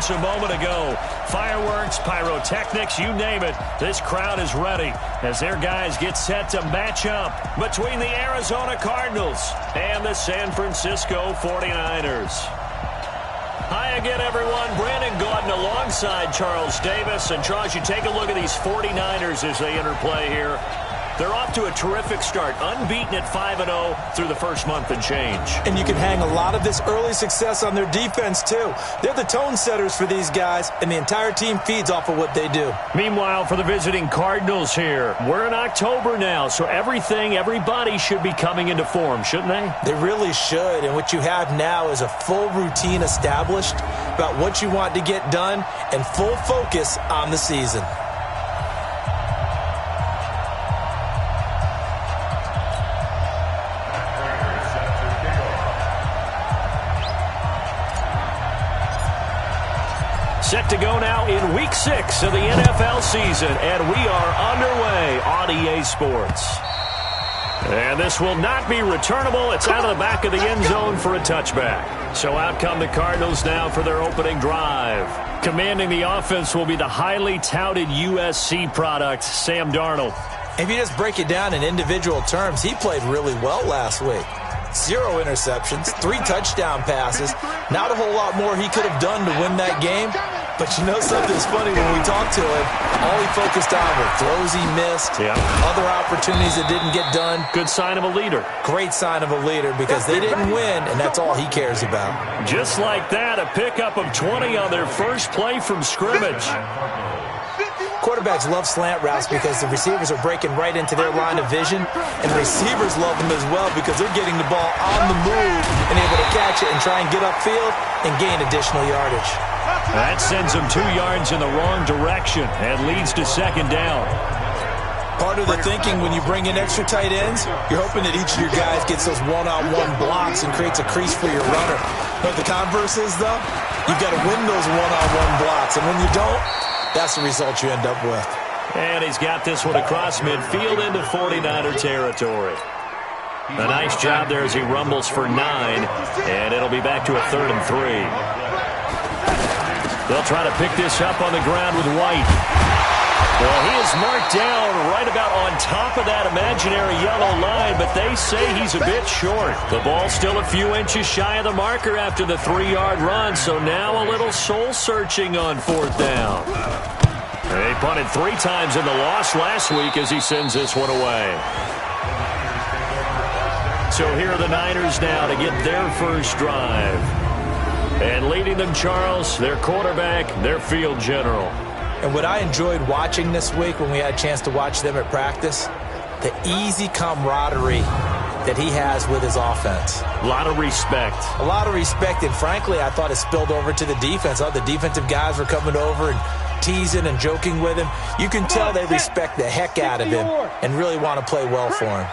just a moment ago. Fireworks, pyrotechnics, you name it. This crowd is ready as their guys get set to match up between the Arizona Cardinals and the San Francisco 49ers. Hi again, everyone. Brandon Gaudin alongside Charles Davis. And Charles, you take a look at these 49ers as they interplay here. They're off to a terrific start, unbeaten at 5-0 through the first month and change. And you can hang a lot of this early success on their defense, too. They're the tone setters for these guys, and the entire team feeds off of what they do. Meanwhile, for the visiting Cardinals here, we're in October now, so everybody should be coming into form, shouldn't they? They really should, and what you have now is a full routine established about what you want to get done and full focus on the season. Set to go now in Week 6 of the NFL season, and we are underway on EA Sports. And this will not be returnable. It's out of the back of the end zone for a touchback. So out come the Cardinals now for their opening drive. Commanding the offense will be the highly touted USC product, Sam Darnold. If you just break it down in individual terms, he played really well last week. 0 interceptions, 3 touchdown passes. Not a whole lot more he could have done to win that game. But you know something's funny, when we talked to him, all he focused on were throws he missed, other opportunities that didn't get done. Good sign of a leader. Great sign of a leader because they didn't win, and that's all he cares about. Just like that, a pickup of 20 on their first play from scrimmage. Quarterbacks love slant routes because the receivers are breaking right into their line of vision, and receivers love them as well because they're getting the ball on the move and able to catch it and try and get upfield and gain additional yardage. That sends them 2 yards in the wrong direction and leads to second down. Part of the thinking when you bring in extra tight ends, you're hoping that each of your guys gets those one-on-one blocks and creates a crease for your runner. But the converse is, though, you've got to win those one-on-one blocks, and when you don't, that's the result you end up with. And he's got this one across midfield into 49er territory. A nice job there as he rumbles for 9, and it'll be back to a 3rd and 3. They'll try to pick this up on the ground with White. Well, he is marked down right about on top of that imaginary yellow line, but they say he's a bit short. The ball's still a few inches shy of the marker after the 3-yard run, so now a little soul-searching on 4th down. They punted 3 times in the loss last week as he sends this one away. So here are the Niners now to get their first drive. And leading them, Charles, their quarterback, their field general. And what I enjoyed watching this week when we had a chance to watch them at practice, the easy camaraderie that he has with his offense. A lot of respect. A lot of respect, and frankly, I thought it spilled over to the defense. All the defensive guys were coming over and teasing and joking with him. You can tell they respect the heck out of him and really want to play well for him.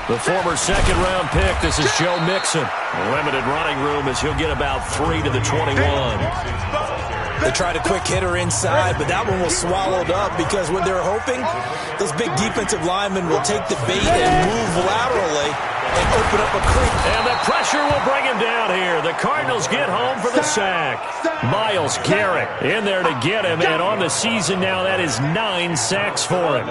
The former second-round pick, this is Joe Mixon. Limited running room as he'll get about 3 to the 21. They tried a quick hitter inside, but that one was swallowed up because what they're hoping, those big defensive linemen will take the bait and move laterally and open up a creek. And the pressure will bring him down here. The Cardinals get home for the sack. Myles Garrett in there to get him, and on the season now, that is 9 sacks for him.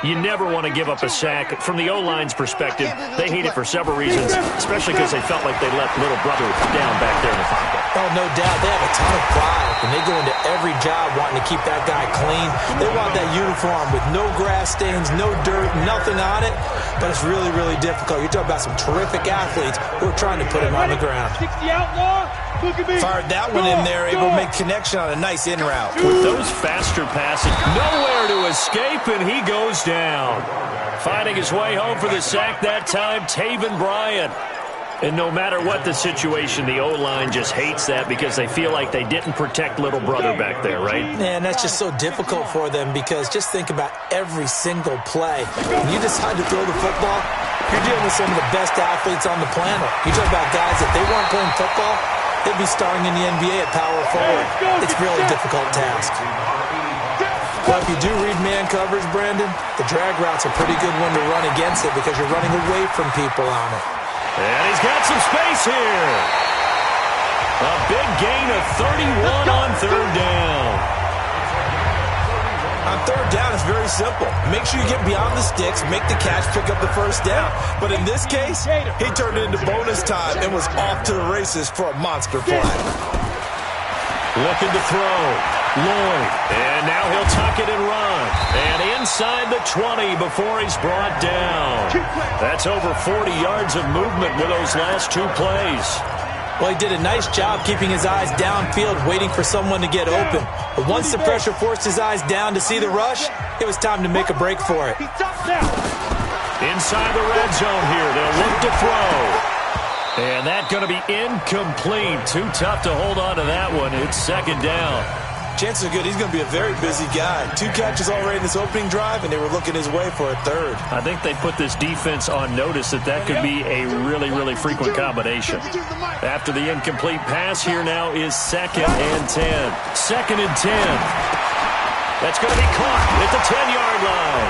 You never want to give up a sack. From the O-line's perspective, they hate it for several reasons, especially because they felt like they let little brother down back there in the pocket. Oh, no doubt. They have a ton of pride, and they go into every job wanting to keep that guy clean. They want that uniform with no grass stains, no dirt, nothing on it, but it's really, really difficult. You're talking about some terrific athletes who are trying to put him on the ground. Fired that one in there, able to make connection on a nice in route. With those faster passes, nowhere to escape, and he goes down. Finding his way home for the sack that time, Taven Bryan. And no matter what the situation, the O-line just hates that because they feel like they didn't protect little brother back there, right? And that's just so difficult for them because just think about every single play. When you decide to throw the football, you're dealing with some of the best athletes on the planet. You talk about guys, if they weren't playing football, they'd be starring in the NBA at power forward. It's really a difficult task. Well, if you do read man coverage, Brandon, the drag route's a pretty good one to run against it because you're running away from people on it. And he's got some space here. A big gain of 31 on third down. On third down, it's very simple. Make sure you get beyond the sticks, make the catch, pick up the first down. But in this case, he turned it into bonus time and was off to the races for a monster flag. Looking to throw. Lloyd. And now he'll tuck it and run. And inside the 20 before he's brought down. That's over 40 yards of movement with those last two plays. Well, he did a nice job keeping his eyes downfield, waiting for someone to get open. But once the pressure forced his eyes down to see the rush, it was time to make a break for it. Inside the red zone here, they'll look to throw. And that's going to be incomplete. Too tough to hold on to that one. It's second down. Chances are good he's going to be a very busy guy. 2 catches already in this opening drive, and they were looking his way for a third. I think they put this defense on notice that could be a really, really frequent combination. After the incomplete pass, here now is 2nd and 10. 2nd and 10. That's going to be caught at the 10-yard line.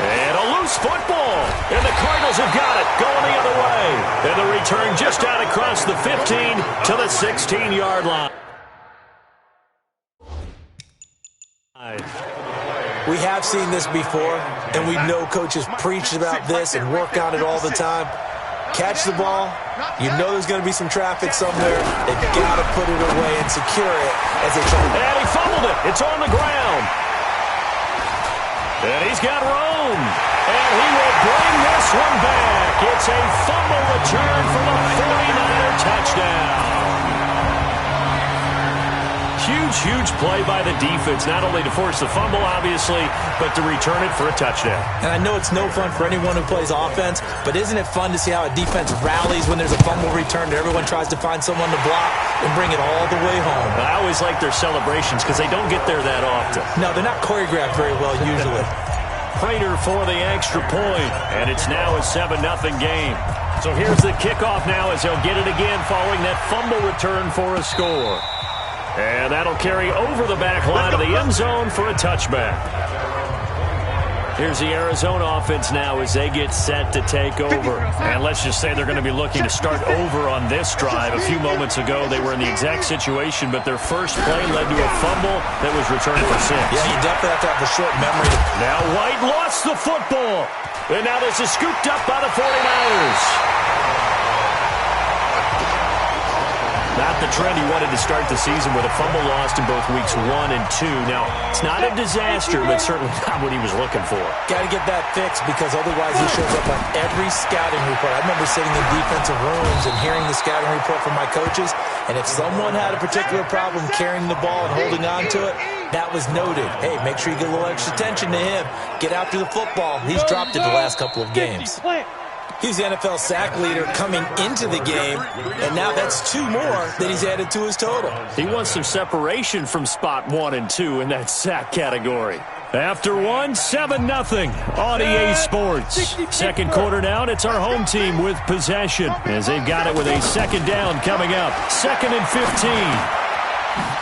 And a loose football. And the Cardinals have got it going the other way. And the return just out across the 15 to the 16-yard line. We have seen this before, and we know coaches preach about this and work on it all the time. Catch the ball. You know there's going to be some traffic somewhere. They've got to put it away and secure it as they try. And he fumbled it. It's on the ground. And he's got room. And he will bring this one back. It's a fumble return for the 49er touchdown. Huge play by the defense, not only to force the fumble, obviously, but to return it for a touchdown. And I know it's no fun for anyone who plays offense, but isn't it fun to see how a defense rallies when there's a fumble return and everyone tries to find someone to block and bring it all the way home? I always like their celebrations because they don't get there that often. No, they're not choreographed very well usually. Prater for the extra point, and it's now a 7-0 game. So here's the kickoff now as he'll get it again following that fumble return for a score. And that'll carry over the back line of the end zone for a touchback. Here's the Arizona offense now as they get set to take over. And let's just say they're going to be looking to start over on this drive. A few moments ago, they were in the exact situation, but their first play led to a fumble that was returned for 6. Yeah, you definitely have to have a short memory. Now White lost the football. And now this is scooped up by the 49ers. Not the trend he wanted to start the season with a fumble lost in both weeks 1 and 2. Now, it's not a disaster, but certainly not what he was looking for. Got to get that fixed because otherwise he shows up on every scouting report. I remember sitting in defensive rooms and hearing the scouting report from my coaches, and if someone had a particular problem carrying the ball and holding on to it, that was noted. Hey, make sure you get a little extra attention to him. Get after the football. He's dropped it the last couple of games. He's the NFL sack leader coming into the game, and now that's 2 more that he's added to his total. He wants some separation from spot 1 and 2 in that sack category. After 1, 7-0 on EA Sports. Second quarter now, it's our home team with possession as they've got it with a second down coming up. 2nd and 15.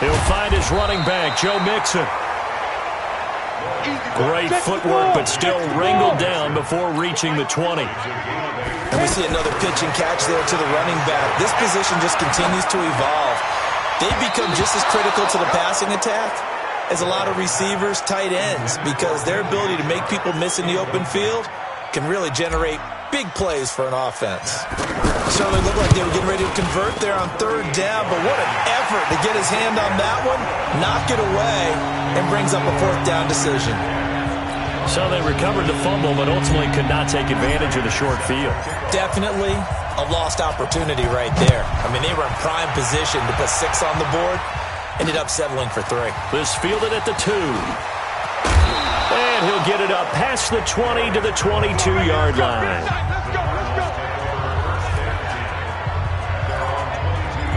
He'll find his running back, Joe Mixon. Great footwork, but still wrangled down before reaching the 20. And we see another pitch and catch there to the running back. This position just continues to evolve. They become just as critical to the passing attack as a lot of receivers, tight ends, because their ability to make people miss in the open field can really generate big plays for an offense. Certainly looked like they were getting ready to convert there on third down, but what an effort to get his hand on that one, knock it away, and brings up a 4th down decision. So they recovered the fumble, but ultimately could not take advantage of the short field. Definitely a lost opportunity right there. I mean, they were in prime position to put 6 on the board, ended up settling for 3. This fielded at the 2. And he'll get it up past the 20 to the 22-yard line.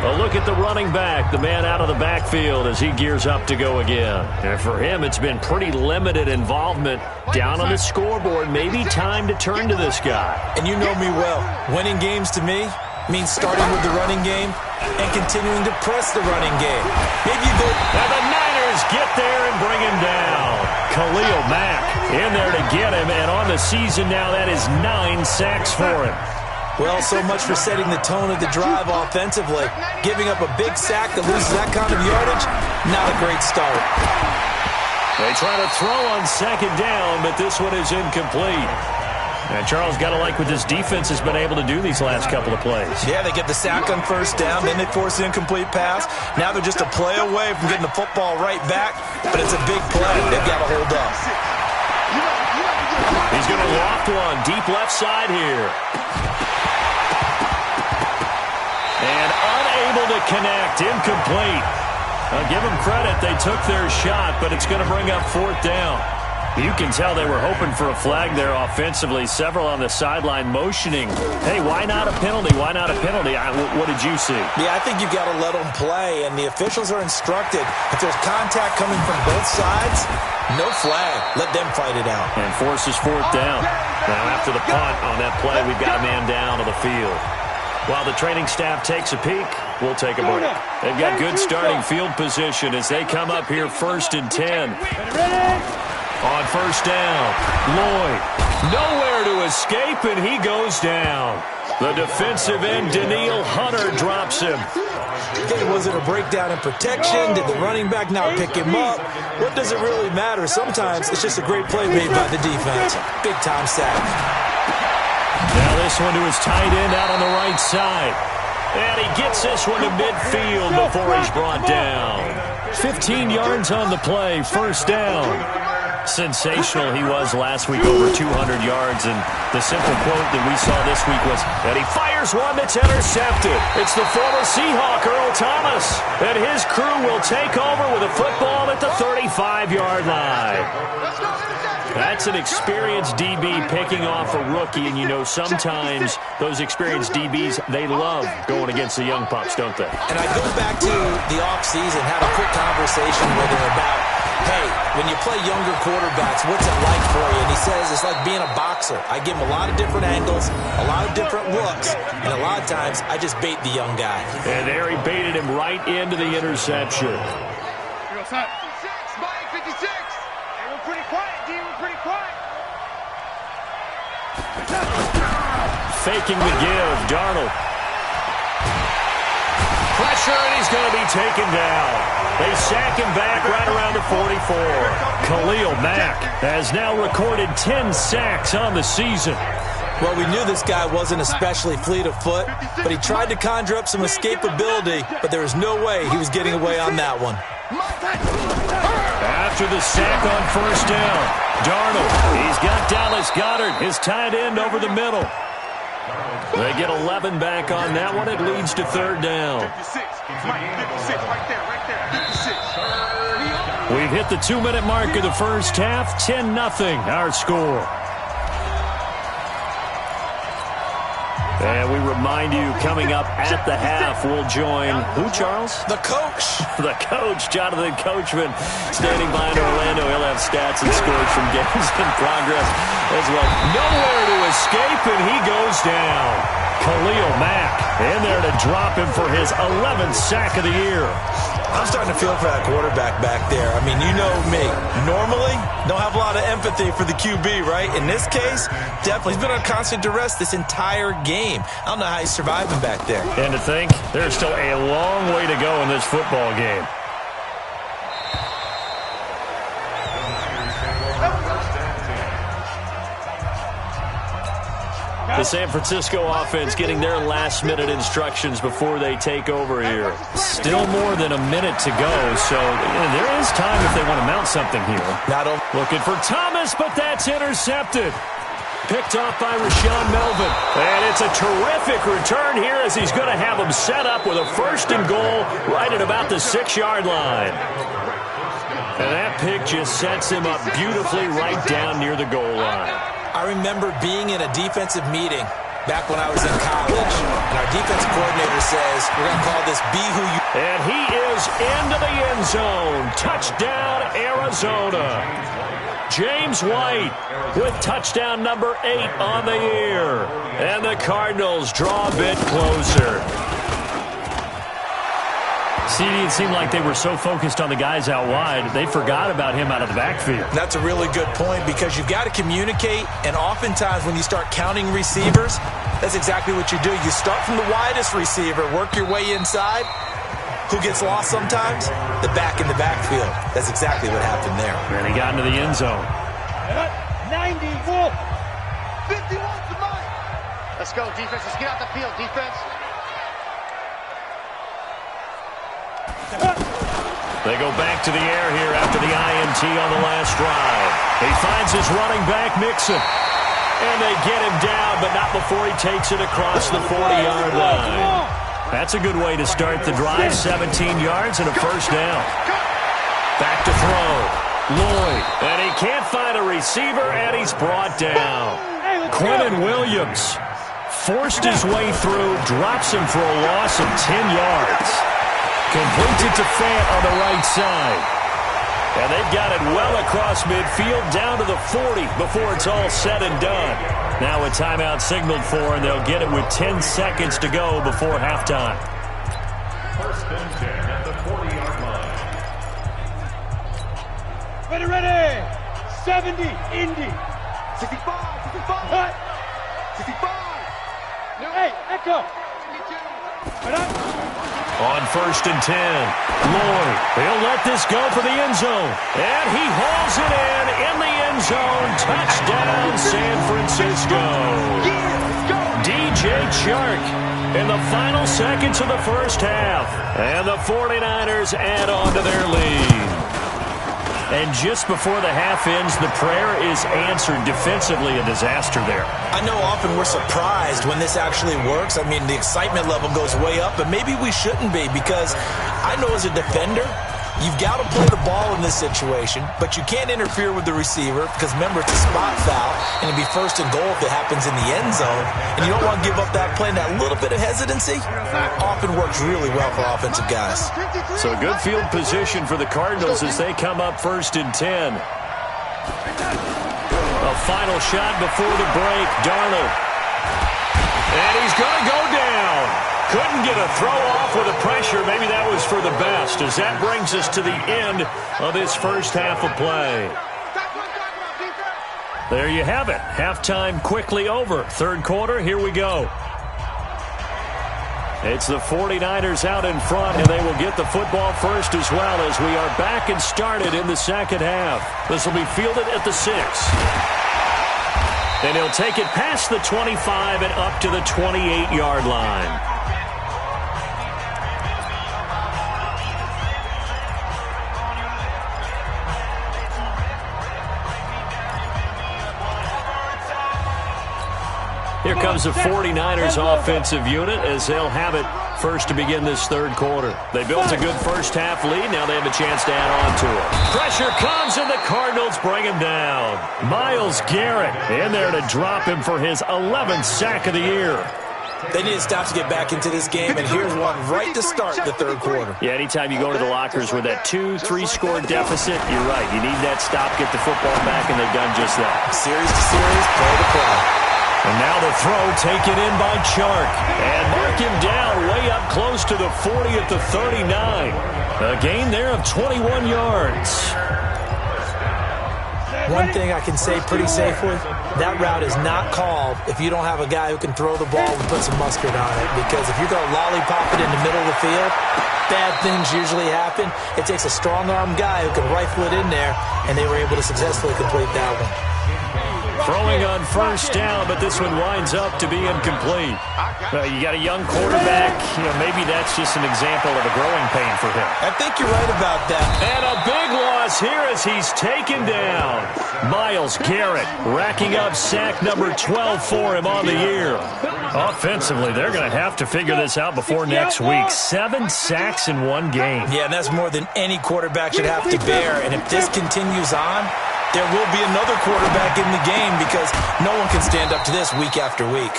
A look at the running back, the man out of the backfield as he gears up to go again. And for him, it's been pretty limited involvement down on the scoreboard. Maybe time to turn to this guy. And you know me well. Winning games to me means starting with the running game and continuing to press the running game. Maybe you go... And the Niners get there and bring him down. Khalil Mack in there to get him. And on the season now, that is 9 sacks for him. Well, so much for setting the tone of the drive offensively. Giving up a big sack that loses that kind of yardage, not a great start. They try to throw on second down, but this one is incomplete. And Charles, got to like what this defense has been able to do these last couple of plays. Yeah, they get the sack on first down, then they force the incomplete pass. Now they're just a play away from getting the football right back, but it's a big play. They've got to hold up. He's going to loft one deep left side here. And unable to connect, incomplete. I'll give them credit. They took their shot, but it's going to bring up fourth down. You can tell they were hoping for a flag there offensively. Several on the sideline motioning. Hey, why not a penalty? Why not a penalty? What did you see? Yeah, I think you got to let them play, and the officials are instructed. If there's contact coming from both sides, no flag. Let them fight it out. And forces fourth down. Now after the punt on that play, we've got a man down on the field. While the training staff takes a peek, we'll take a break. They've got good starting field position as they come up here 1st and 10. On first down, Lloyd, nowhere to escape, and he goes down. The defensive end, Daniil Hunter, drops him. Okay, was it a breakdown in protection? Did the running back not pick him up? What does it really matter? Sometimes it's just a great play made by the defense. Big-time sack. Now this one to his tight end out on the right side. And he gets this one to midfield before he's brought down. 15 yards on the play, first down. Sensational he was last week, over 200 yards, and the simple quote that we saw this week was that he fires one that's intercepted. It's the former Seahawk, Earl Thomas, and his crew will take over with a football at the 35-yard line. That's an experienced DB picking off a rookie, and you know sometimes those experienced DBs, they love going against the young pups, don't they? And I go back to the offseason, had a quick conversation with him about, hey, when you play younger quarterbacks, what's it like for you? And he says it's like being a boxer. I give him a lot of different angles, a lot of different looks, and a lot of times I just bait the young guy. And there he baited him right into the interception. Faking the give, Darnold. Pressure, and he's going to be taken down. They sack him back right around the 44. Khalil Mack has now recorded 10 sacks on the season. Well, we knew this guy wasn't especially fleet of foot, but he tried to conjure up some escapability, but there was no way he was getting away on that one. After the sack on first down, Darnold, he's got Dallas Goedert, his tight end, over the middle. They get 11 back on that one. It leads to third down. We've hit the 2-minute mark of the first half. 10-0 our score. And we remind you, coming up at the half, we'll join who, Charles? The coach. The coach, Jonathan Coachman, standing by in Orlando. He'll have stats and scores from games in progress as well. Nowhere to escape, and he goes down. Khalil Mack in there to drop him for his 11th sack of the year. I'm starting to feel for that quarterback back there. I mean, you know me. Normally, don't have a lot of empathy for the QB, right? In this case, definitely. He's been on constant duress this entire game. I don't know how he's surviving back there. And to think, there's still a long way to go in this football game. The San Francisco offense getting their last-minute instructions before they take over here. Still more than a minute to go, so there is time if they want to mount something here. Looking for Thomas, but that's intercepted. Picked off by Rashawn Melvin. And it's a terrific return here as he's going to have him set up with a 1st and goal right at about the 6-yard line. And that pick just sets him up beautifully right down near the goal line. I remember being in a defensive meeting back when I was in college, and our defensive coordinator says, we're going to call this Be Who You... And he is into the end zone. Touchdown, Arizona. James White with touchdown number 8 on the year. And the Cardinals draw a bit closer. See, it seemed like they were so focused on the guys out wide, they forgot about him out of the backfield. That's a really good point because you've got to communicate, and oftentimes when you start counting receivers, That's exactly what you do. You start from the widest receiver, work your way inside. Who gets lost sometimes? The back in the backfield. That's exactly what happened there. And he got into the end zone. 90, Wolf. 51 to mine. Let's go, defense. Let's get out the field, defense. They go back to the air here after the INT on the last drive. He finds his running back, Mixon. And they get him down, but not before he takes it across the 40-yard line. That's a good way to start the drive. 17 yards and a first down. Back to throw. Lloyd. And he can't find a receiver, and he's brought down. Quinnen Williams forced his way through, drops him for a loss of 10 yards. Completes it to Fant on the right side. And they've got it well across midfield down to the 40 before it's all said and done. Now a timeout signaled for, and they'll get it with 10 seconds to go before halftime. First and 10 at the 40-yard line. Ready. 70, Indy. 65, 65. Cut. 65. Hey, Echo. On first and 10, Lloyd. He'll let this go for the end zone. And he hauls it in the end zone. Touchdown, San Francisco. DJ Chark in the final seconds of the first half. And the 49ers add on to their lead. And just before the half ends, the prayer is answered. Defensively, a disaster there. I know often we're surprised when this actually works. I mean, the excitement level goes way up, but maybe we shouldn't be, because I know as a defender, you've got to play the ball in this situation, but you can't interfere with the receiver because, remember, it's a spot foul, and it'd be first and goal if it happens in the end zone, and you don't want to give up that play. And that little bit of hesitancy often works really well for offensive guys. So a good field position for the Cardinals as they come up first and 10. A final shot before the break, Darnold. And he's going to go down. Couldn't get a throw off with the pressure. Maybe that was for the best, as that brings us to the end of this first half of play. There you have it. Halftime quickly over. Third quarter, here we go. It's the 49ers out in front, and they will get the football first as well, as we are back and started in the second half. This will be fielded at the 6. And he'll take it past the 25 and up to the 28-yard line. Here comes the 49ers offensive unit as they'll have it first to begin this third quarter. They built a good first half lead. Now they have a chance to add on to it. Pressure comes, and the Cardinals bring him down. Myles Garrett in there to drop him for his 11th sack of the year. They need to stop to get back into this game, and here's one right to start the third quarter. Yeah, anytime you go to the lockers with that 2-3 score deficit, you're right. You need that stop, get the football back, and they've done just that. Series to series, play to play. And now the throw taken in by Chark. And mark him down way up close to the 40 at the 39. A gain there of 21 yards. One thing I can say pretty safely, that route is not called if you don't have a guy who can throw the ball and put some mustard on it. Because if you're going to lollipop it in the middle of the field, bad things usually happen. It takes a strong-arm guy who can rifle it in there, and they were able to successfully complete that one. Throwing on first down, but this one winds up to be incomplete. You got a young quarterback. Maybe that's just an example of a growing pain for him. I think you're right about that. And a big loss here as he's taken down. Myles Garrett racking up sack number 12 for him on the year. Offensively, they're going to have to figure this out before next week. 7 sacks in one game. Yeah, and that's more than any quarterback should have to bear. And if this continues on, there will be another quarterback in the game, because no one can stand up to this week after week.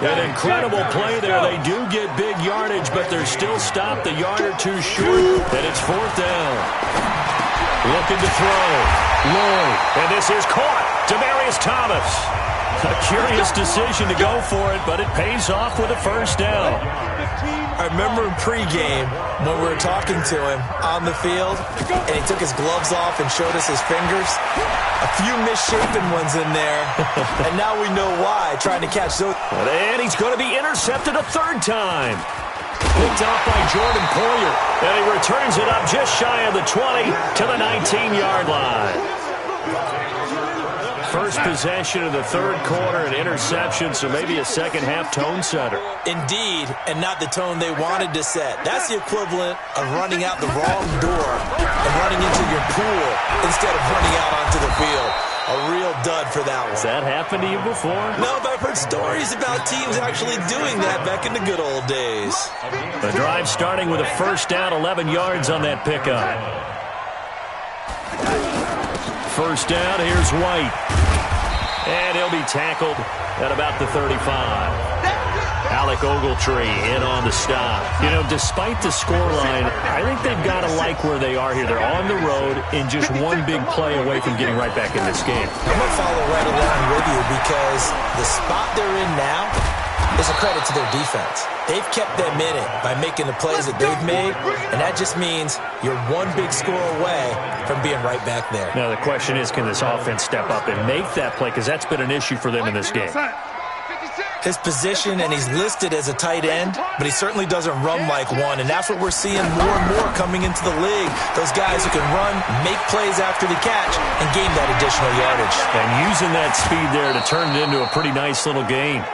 An incredible play there. They do get big yardage, but they're still stopped a yard or two short, and it's fourth down. Looking to throw. Lloyd, and this is caught. Demaryius Thomas. A curious decision to go for it, but it pays off with a first down. I remember in pregame when we were talking to him on the field, and he took his gloves off and showed us his fingers. A few misshapen ones in there, and now we know why, trying to catch those. And he's going to be intercepted a third time. Picked off by Jordan Poyer, and he returns it up just shy of the 20 to the 19-yard line. First possession of the third quarter, an interception, so maybe a second-half tone setter. Indeed, and not the tone they wanted to set. That's the equivalent of running out the wrong door and running into your pool instead of running out onto the field. A real dud for that one. Has that happened to you before? No, but I've heard stories about teams actually doing that back in the good old days. The drive starting with a first down, 11 yards on that pickup. First down, here's White. And he'll be tackled at about the 35. Alec Ogletree in on the stop. You know, despite the scoreline, I think they've got to like where they are here. They're on the road and just one big play away from getting right back in this game. I'm going to follow right along with you because the spot they're in now is a credit to their defense. They've kept them in it by making the plays that they've made, and that just means you're one big score away from being right back there. Now, the question is, can this offense step up and make that play? Because that's been an issue for them in this game. His position, and he's listed as a tight end, but he certainly doesn't run like one, and that's what we're seeing more and more coming into the league. Those guys who can run, make plays after the catch, and gain that additional yardage. And using that speed there to turn it into a pretty nice little gain.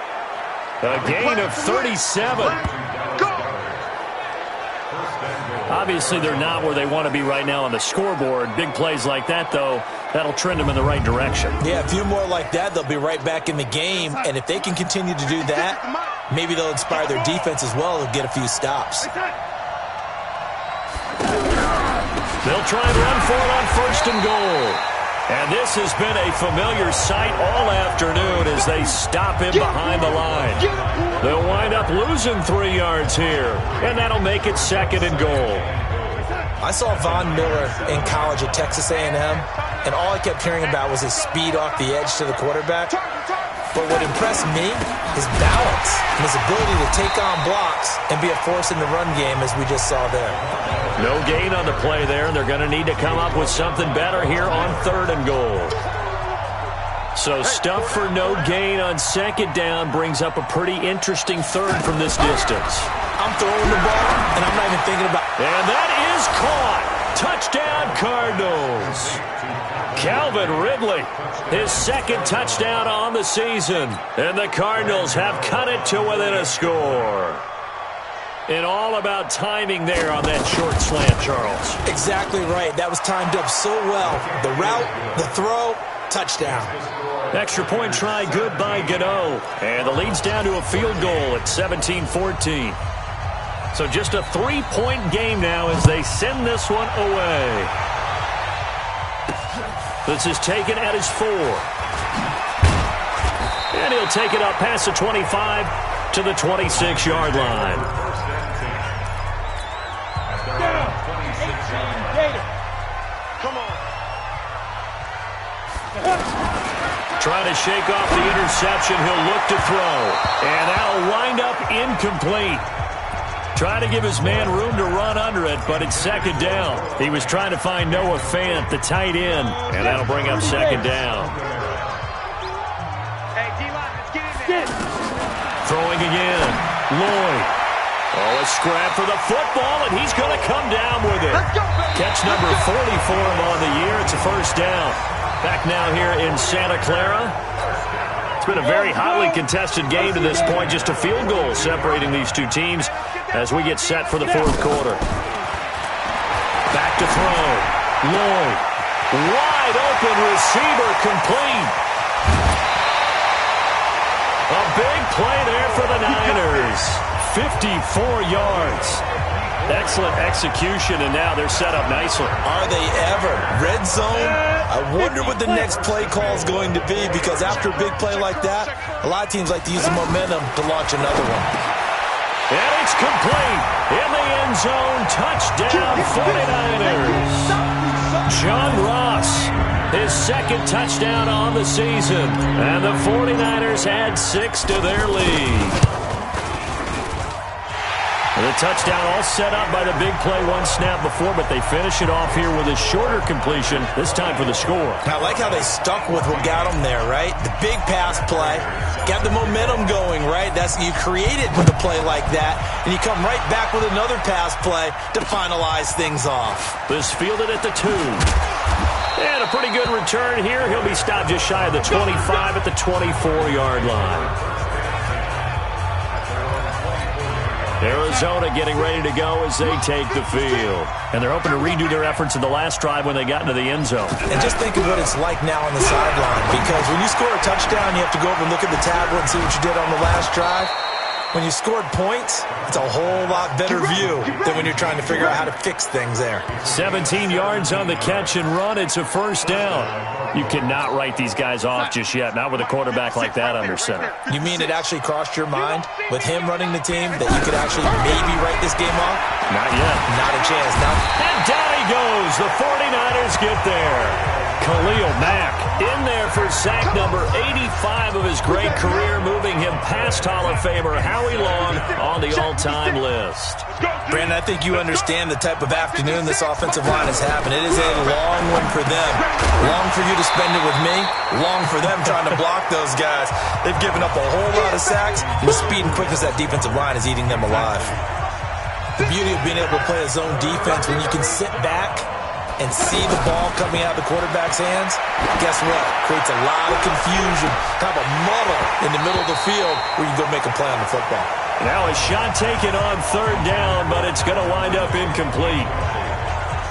A gain of 37. Obviously, they're not where they want to be right now on the scoreboard. Big plays like that, though, that'll trend them in the right direction. Yeah, a few more like that, they'll be right back in the game. And if they can continue to do that, maybe they'll inspire their defense as well and get a few stops. They'll try and run for it on first and goal. And this has been a familiar sight all afternoon as they stop him behind the line. They'll wind up losing 3 yards here, and that'll make it second and goal. I saw Von Miller in college at Texas A&M, and all I kept hearing about was his speed off the edge to the quarterback. But what impressed me, his balance and his ability to take on blocks and be a force in the run game, as we just saw there. No gain on the play there, and they're going to need to come up with something better here on third and goal. So stuff for no gain on second down brings up a pretty interesting third from this distance. I'm throwing the ball, and I'm not even thinking about it. And that is caught. Touchdown, Cardinals. Calvin Ridley, his second touchdown on the season. And the Cardinals have cut it to within a score. And all about timing there on that short slant, Charles. Exactly right. That was timed up so well. The route, the throw, touchdown. Extra point try good by Gano. And the lead's down to a field goal at 17-14. So just a 3-point game now as they send this one away. This is taken at his 4. And he'll take it up past the 25 to the 26-yard line. Trying to shake off the interception. He'll look to throw. And that'll wind up incomplete. Trying to give his man room to run under it, but it's second down. He was trying to find Noah Fant, the tight end, and that'll bring up second down. Throwing again. Lloyd. Oh, a scrap for the football, and he's going to come down with it. Catch number 40 for him on the year. It's a first down. Back now here in Santa Clara. It's been a very hotly contested game to this point. Just a field goal separating these two teams as we get set for the fourth quarter. Back to throw. Lloyd. Wide open receiver complete. A big play there for the Niners. 54 yards. Excellent execution, and now they're set up nicely. Are they ever? Red zone? I wonder what the next play call is going to be, because after a big play like that, a lot of teams like to use the momentum to launch another one. And it's complete. In the end zone, touchdown 49ers. John Ross, his second touchdown on the season. And the 49ers add 6 to their lead. The touchdown all set up by the big play one snap before, but they finish it off here with a shorter completion, this time for the score. I like how they stuck with what got them there, right? The big pass play, got the momentum going, right? You create it with a play like that, and you come right back with another pass play to finalize things off. This fielded at the 2. And a pretty good return here. He'll be stopped just shy of the 25 at the 24-yard line. Arizona getting ready to go as they take the field. And they're hoping to redo their efforts in the last drive when they got into the end zone. And just think of what it's like now on the sideline. Because when you score a touchdown, you have to go over and look at the tablet and see what you did on the last drive. When you scored points, it's a whole lot better view than when you're trying to figure out how to fix things there. 17 yards on the catch and run. It's a first down. You cannot write these guys off just yet, not with a quarterback like that under center. You mean it actually crossed your mind with him running the team that you could actually maybe write this game off? Not yet. Not a chance. And down he goes. The 49ers get there. Khalil Mack in there for sack number 85 of his great career, moving him past Hall of Famer Howie Long on the all-time list. Brandon, I think you understand the type of afternoon this offensive line is having. It is a long one for them. Long for you to spend it with me. Long for them trying to block those guys. They've given up a whole lot of sacks, and the speed and quickness of that defensive line is eating them alive. The beauty of being able to play a zone defense when you can sit back and see the ball coming out of the quarterback's hands, guess what? Creates a lot of confusion, kind of a muddle in the middle of the field where you can go make a play on the football. Now a shot taken on third down, but it's going to wind up incomplete.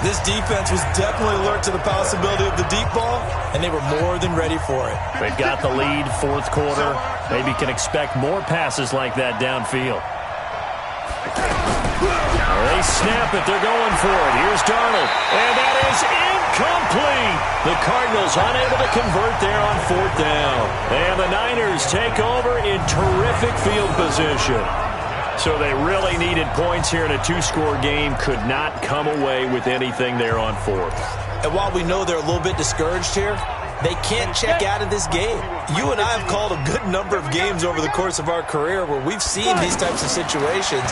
This defense was definitely alert to the possibility of the deep ball, and they were more than ready for it. They've got the lead, fourth quarter. Maybe can expect more passes like that downfield. They snap it. They're going for it. Here's Darnold. And that is incomplete. The Cardinals unable to convert there on fourth down. And the Niners take over in terrific field position. So they really needed points here in a two-score game. Could not come away with anything there on fourth. And while we know they're a little bit discouraged here, they can't check out of this game. You and I have called a good number of games over the course of our career where we've seen these types of situations.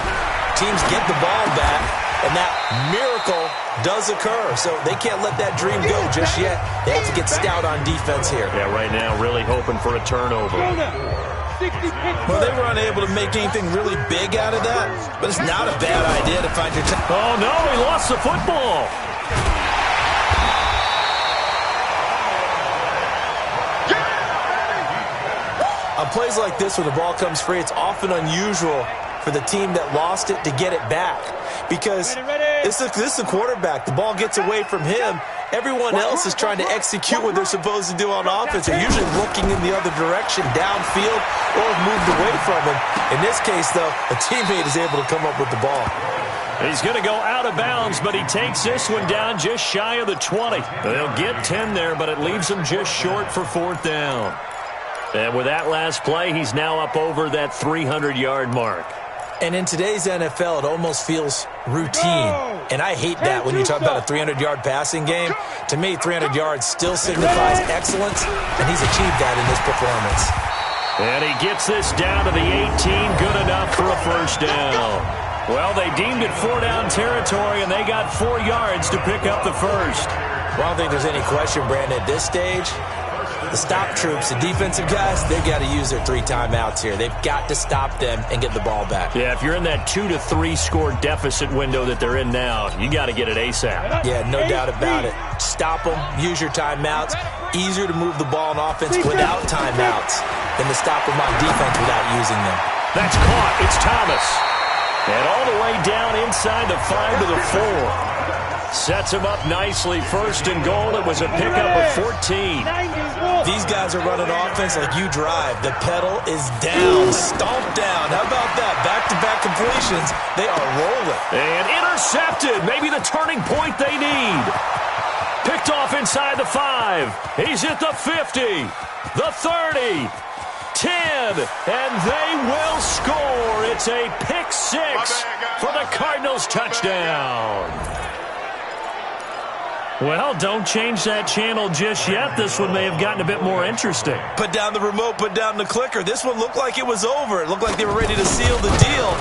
Teams get the ball back, and that miracle does occur. So they can't let that dream go just yet. They have to get stout on defense here. Yeah, right now really hoping for a turnover. Well, they were unable to make anything really big out of that, but it's not a bad idea to find your time. Oh, no, he lost the football. On plays like this where the ball comes free, it's often unusual for the team that lost it to get it back. Because this is the quarterback. The ball gets away from him. Everyone else is trying to execute what they're supposed to do on offense. They're usually looking in the other direction, downfield, or have moved away from him. In this case, though, a teammate is able to come up with the ball. He's going to go out of bounds, but he takes this one down just shy of the 20. They'll get 10 there, but it leaves them just short for fourth down. And with that last play, he's now up over that 300-yard mark. And in today's NFL, it almost feels routine. And I hate that when you talk about a 300-yard passing game. To me, 300 yards still signifies excellence, and he's achieved that in this performance. And he gets this down to the 18, good enough for a first down. Well, they deemed it four-down territory, and they got 4 yards to pick up the first. Well, I don't think there's any question, Brandon, at this stage. The stop troops, the defensive guys, they've got to use their 3 timeouts here. They've got to stop them and get the ball back. Yeah, if you're in that 2 to 3 score deficit window that they're in now, you got to get it ASAP. Yeah, no doubt about it. Stop them, use your timeouts. Easier to move the ball on offense without timeouts than to stop them on defense without using them. That's caught. It's Thomas. And all the way down inside the 5 to the 4. Sets him up nicely. First and goal. It was a pickup of 14. These guys are running offense like you drive. The pedal is down. Stomp down. How about that? Back-to-back completions. They are rolling. And intercepted. Maybe the turning point they need. Picked off inside the 5. He's at the 50. The 30. 10. And they will score. It's a pick 6 for the Cardinals touchdown. Well, don't change that channel just yet. This one may have gotten a bit more interesting. Put down the remote, put down the clicker. This one looked like it was over. It looked like they were ready to seal the deal.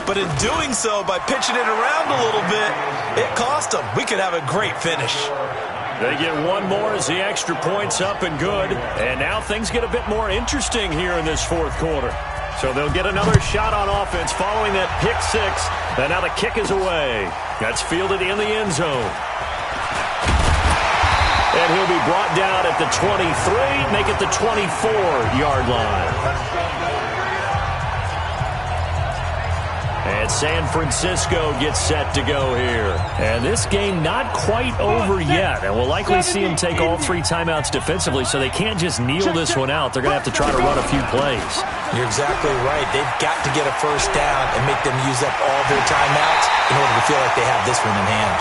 But in doing so, by pitching it around a little bit, it cost them. We could have a great finish. They get one more as the extra point's up and good. And now things get a bit more interesting here in this fourth quarter. So they'll get another shot on offense following that pick six. And now the kick is away. That's fielded in the end zone. And he'll be brought down at the 23, make it the 24-yard line. And San Francisco gets set to go here. And this game not quite over yet. And we'll likely see him take all three timeouts defensively, so they can't just kneel this one out. They're going to have to try to run a few plays. You're exactly right. They've got to get a first down and make them use up all their timeouts in order to feel like they have this one in hand.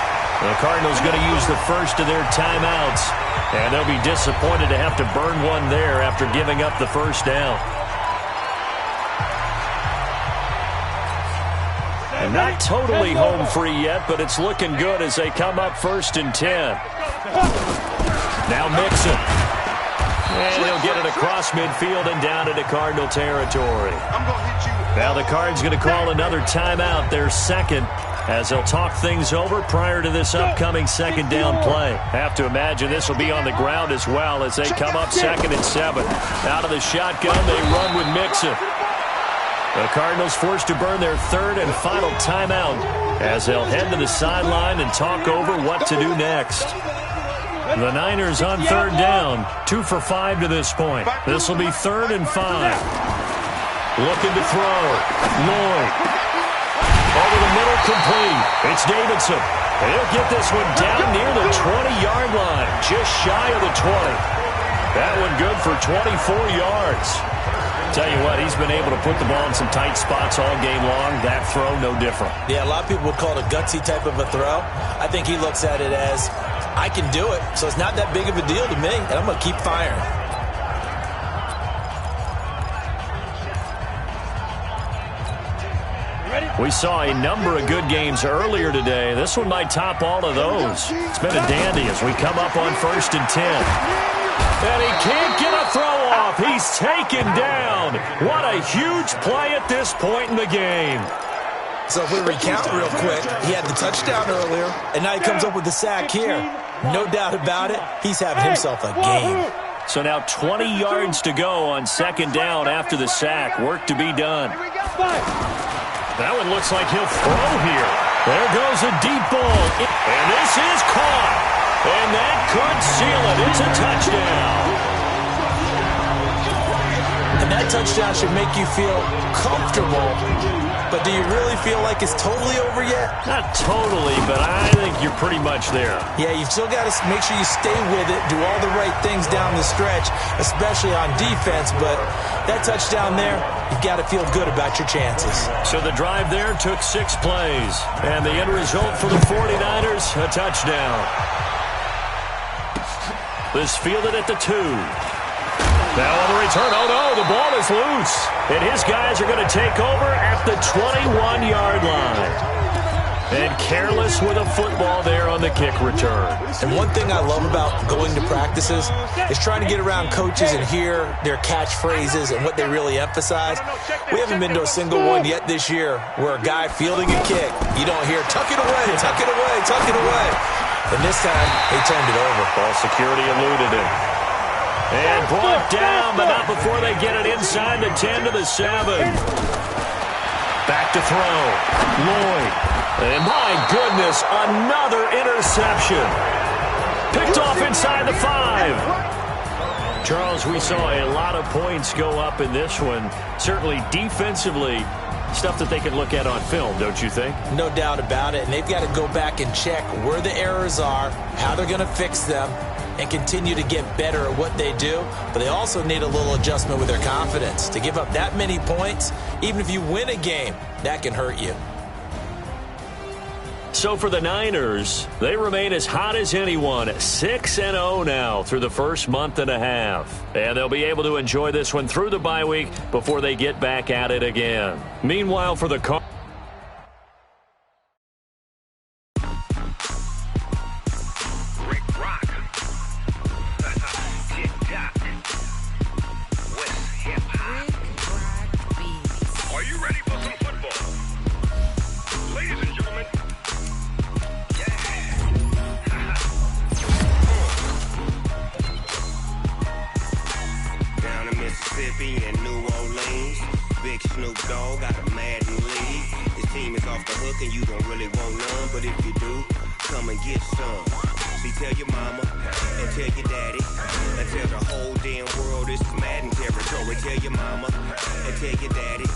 The Cardinals going to use the first of their timeouts. And they'll be disappointed to have to burn one there after giving up the first down. And not totally home free yet, but it's looking good as they come up 1st and 10. Now Mixon. And he'll get it across midfield and down into Cardinal territory. Now the Cards going to call another timeout, their second, as they'll talk things over prior to this upcoming second down play. Have to imagine this will be on the ground as well as they come up 2nd and 7. Out of the shotgun, they run with Mixon. The Cardinals forced to burn their third and final timeout as they'll head to the sideline and talk over what to do next. The Niners on 3rd down, 2 for 5 to this point. This will be 3rd and 5. Looking to throw. Lloyd. Over the middle, complete. It's Davidson. He'll get this one down near the 20-yard line, just shy of the 20. That one good for 24 yards. Tell you what, he's been able to put the ball in some tight spots all game long. That throw, no different. Yeah, a lot of people would call it a gutsy type of a throw. I think he looks at it as, I can do it, so it's not that big of a deal to me, and I'm going to keep firing. We saw a number of good games earlier today. This one might top all of those. It's been a dandy as we come up on 1st and 10. And he can't get a throw off. He's taken down. What a huge play at this point in the game. So if we recount real quick, he had the touchdown earlier, and now he comes up with the sack here. No doubt about it, he's having himself a game. So now 20 yards to go on 2nd down after the sack. Work to be done. That one looks like he'll throw here. There goes a deep ball. And this is caught. And that could seal it. It's a touchdown. And that touchdown should make you feel comfortable. But do you really feel like it's totally over yet? Not totally, but I think you're pretty much there. Yeah, you've still got to make sure you stay with it, do all the right things down the stretch, especially on defense. But that touchdown there, you've got to feel good about your chances. So the drive there took 6 plays. And the end result for the 49ers, a touchdown. This fielded at the 2. Now on the return, oh no, the ball is loose. And his guys are going to take over at the 21-yard line. And careless with a football there on the kick return. And one thing I love about going to practices is trying to get around coaches and hear their catchphrases and what they really emphasize. We haven't been to a single one yet this year where a guy fielding a kick, you don't hear, tuck it away, tuck it away, tuck it away. And this time, they turned it over. Ball security eluded him. And brought down, but not before they get it inside the 10 to the 7. Back to throw. Lloyd. And my goodness, another interception. Picked off inside the 5. Charles, we saw a lot of points go up in this one. Certainly defensively, stuff that they can look at on film, don't you think? No doubt about it. And they've got to go back and check where the errors are, how they're going to fix them, and continue to get better at what they do. But they also need a little adjustment with their confidence. To give up that many points, even if you win a game, that can hurt you. So for the Niners, they remain as hot as anyone, 6-0 now through the first month and a half. And they'll be able to enjoy this one through the bye week before they get back at it again. Meanwhile, for the Cardinals, hook and you don't really want none. But if you do, come and get some. See, tell your mama and tell your daddy and tell the whole damn world this is Madden territory. Tell your mama and tell your daddy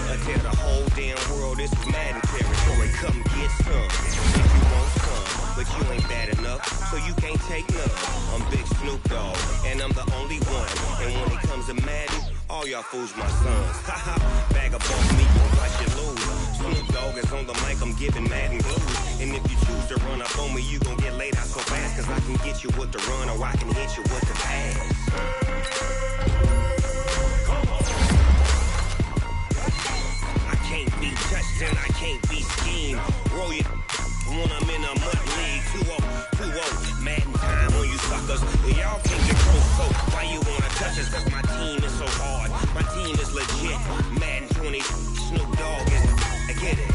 and tell the whole damn world this is Madden territory. Come get some if you want some, but you ain't bad enough, so you can't take none. I'm Big Snoop Dogg, and I'm the only one. And when it comes to Madden, all y'all fools my sons. Haha, bag up off me and watch you lose. Snoop Dogg is on the mic, I'm giving Madden blues. And if you choose to run up on me, you gon' get laid out so fast. Cause I can get you with the run or I can hit you with the pass. I can't be touched and I can't be schemed. Roll you when I'm in a mud league. 2-0, Madden time on you suckers. Y'all can't get close, so why you wanna touch us? Cause my team is so hard, my team is legit. Madden 20, Snoop Dogg is I get it.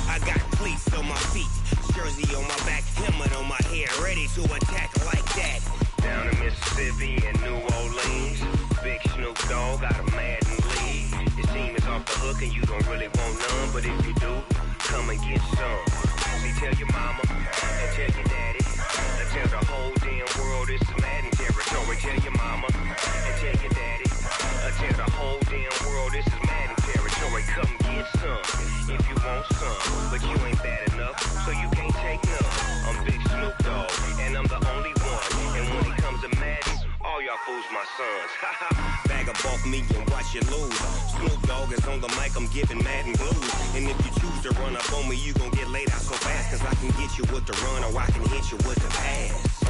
I got cleats on my feet, jersey on my back, helmet on my head, ready to attack like that. Down in Mississippi and New Orleans, Big Snoop Dogg got a Madden league. Your team is off the hook and you don't really want none, but if you do, come and get some. See, tell your mama and tell your daddy and tell the whole damn world this is Madden territory. Tell your mama and tell your daddy and tell the whole damn world this is Madden territory. Come get some if you want some, but you ain't bad enough, so you can't take none. I'm Big Snoop Dogg, and I'm the only one. And when it comes to Madden, all y'all fools my sons. Bag up off me and watch you lose. Snoop Dogg is on the mic, I'm giving Madden blues. And if you choose to run up on me, you gon' get laid out so fast. Cause I can get you with the run or I can hit you with the pass.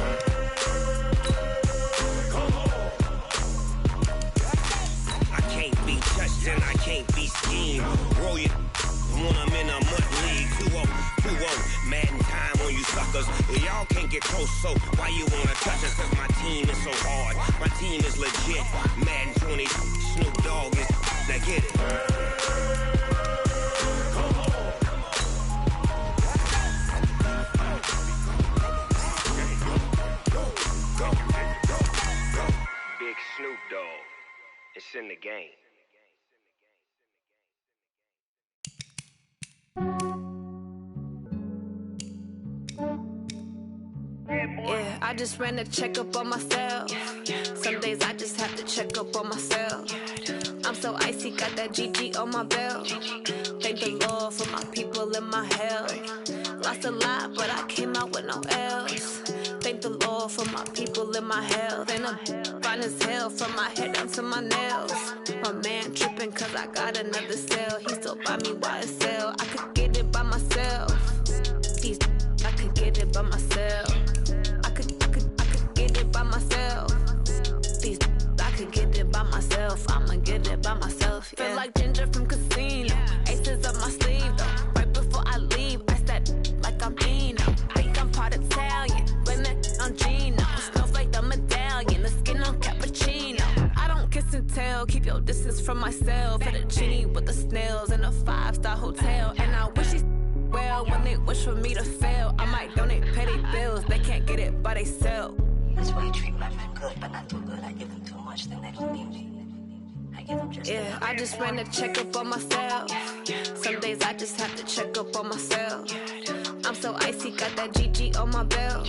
I can't be touched and I can't be schemed. Roll you when I'm in a mud league. 2-0, Madden time on you suckers. Y'all can't get close, so why you wanna touch us? Cause my team is so hard, my team is legit. Madden 20, Snoop Dogg is, now get it. Big Snoop Dogg, it's in the game. Yeah, I just ran a checkup on myself. Some days I just have to check up on myself. I'm so icy, got that GG on my belt. Thank the Lord for my people and my health. Lost a lot, but I came out with no L's. Thank the Lord for my people and my health. And I'm fine as hell from my head down to my nails. My man tripping cause I got another cell. He still buy me YSL. I could get it by myself. These I could get it by myself. I could get it by myself. These I could get it by myself. I'ma get it by myself. Yeah. Feel like Ginger from Casino. Aces up my sleeve though. Right before I leave, I start like I'm Dino. Think I'm part Italian, blame it on Gino. Snowflake the medallion, the skin on cappuccino. I don't kiss and tell, keep your distance from myself. Fettuccine with the snails in a 5-star hotel. And I wish he's well when they wish for me to fail. I might donate petty bills, they can't get it by they self. That's why you treat my friend good, but not too good. I give them too much, then they don't need me. I give them just yeah, I just ran a checkup on myself. Some days I just have to check up on myself. I'm so icy, got that GG on my belt.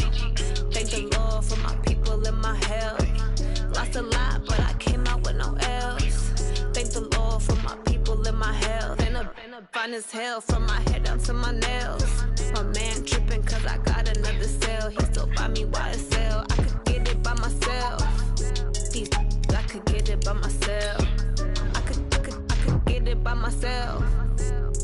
Thank the Lord for my people and my health. Lost a lot, but I came out with no L's. Thank the Lord for my people and my health. And I'm fine as hell from my head down to my nails. My man tripping cause I got another cell. He still buy me YSL. I could get it by myself. These I could get it by myself. I could get it by myself.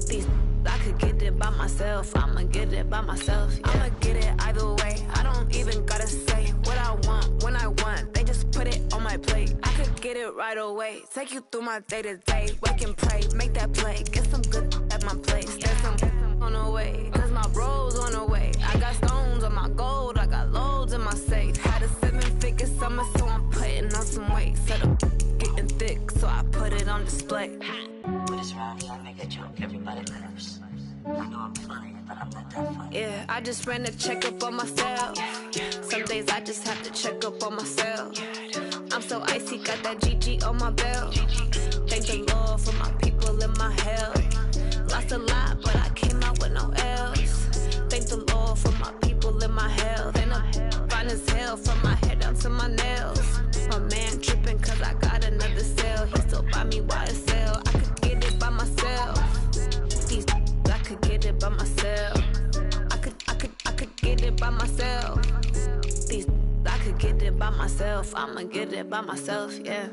These I could get it by myself. I'ma get it by myself. Yeah. I'ma get it either way. I don't even gotta say what I want when I want. They just put it on my plate. I could get it right away. Take you through my day to day. Wake and pray, make that play. Get some good at my place. There's some on the way, cause my bro's on the way. I got stones on my gold. I got loads in my safe. Had a 7-figure summer, so I'm putting on some weight. Set up getting thick, so I put it on display. With this round, I make a joke. Everybody laughs. I know I'm funny, but I'm not that funny. Yeah, I just ran a checkup on myself. Some days I just have to check up on myself. I'm so icy, got that GG on my belt. Thank the Lord for my people and my health. Lost a lot, but I came out with no L's. Thank the Lord for my people and my health. And I'm fine as hell from my head down to my nails. My man tripping cause I got another cell. He still buy me YSL. I could get it by myself. These I could get it by myself. I could get it by myself. These I could get it by myself. I'ma get it by myself, yeah.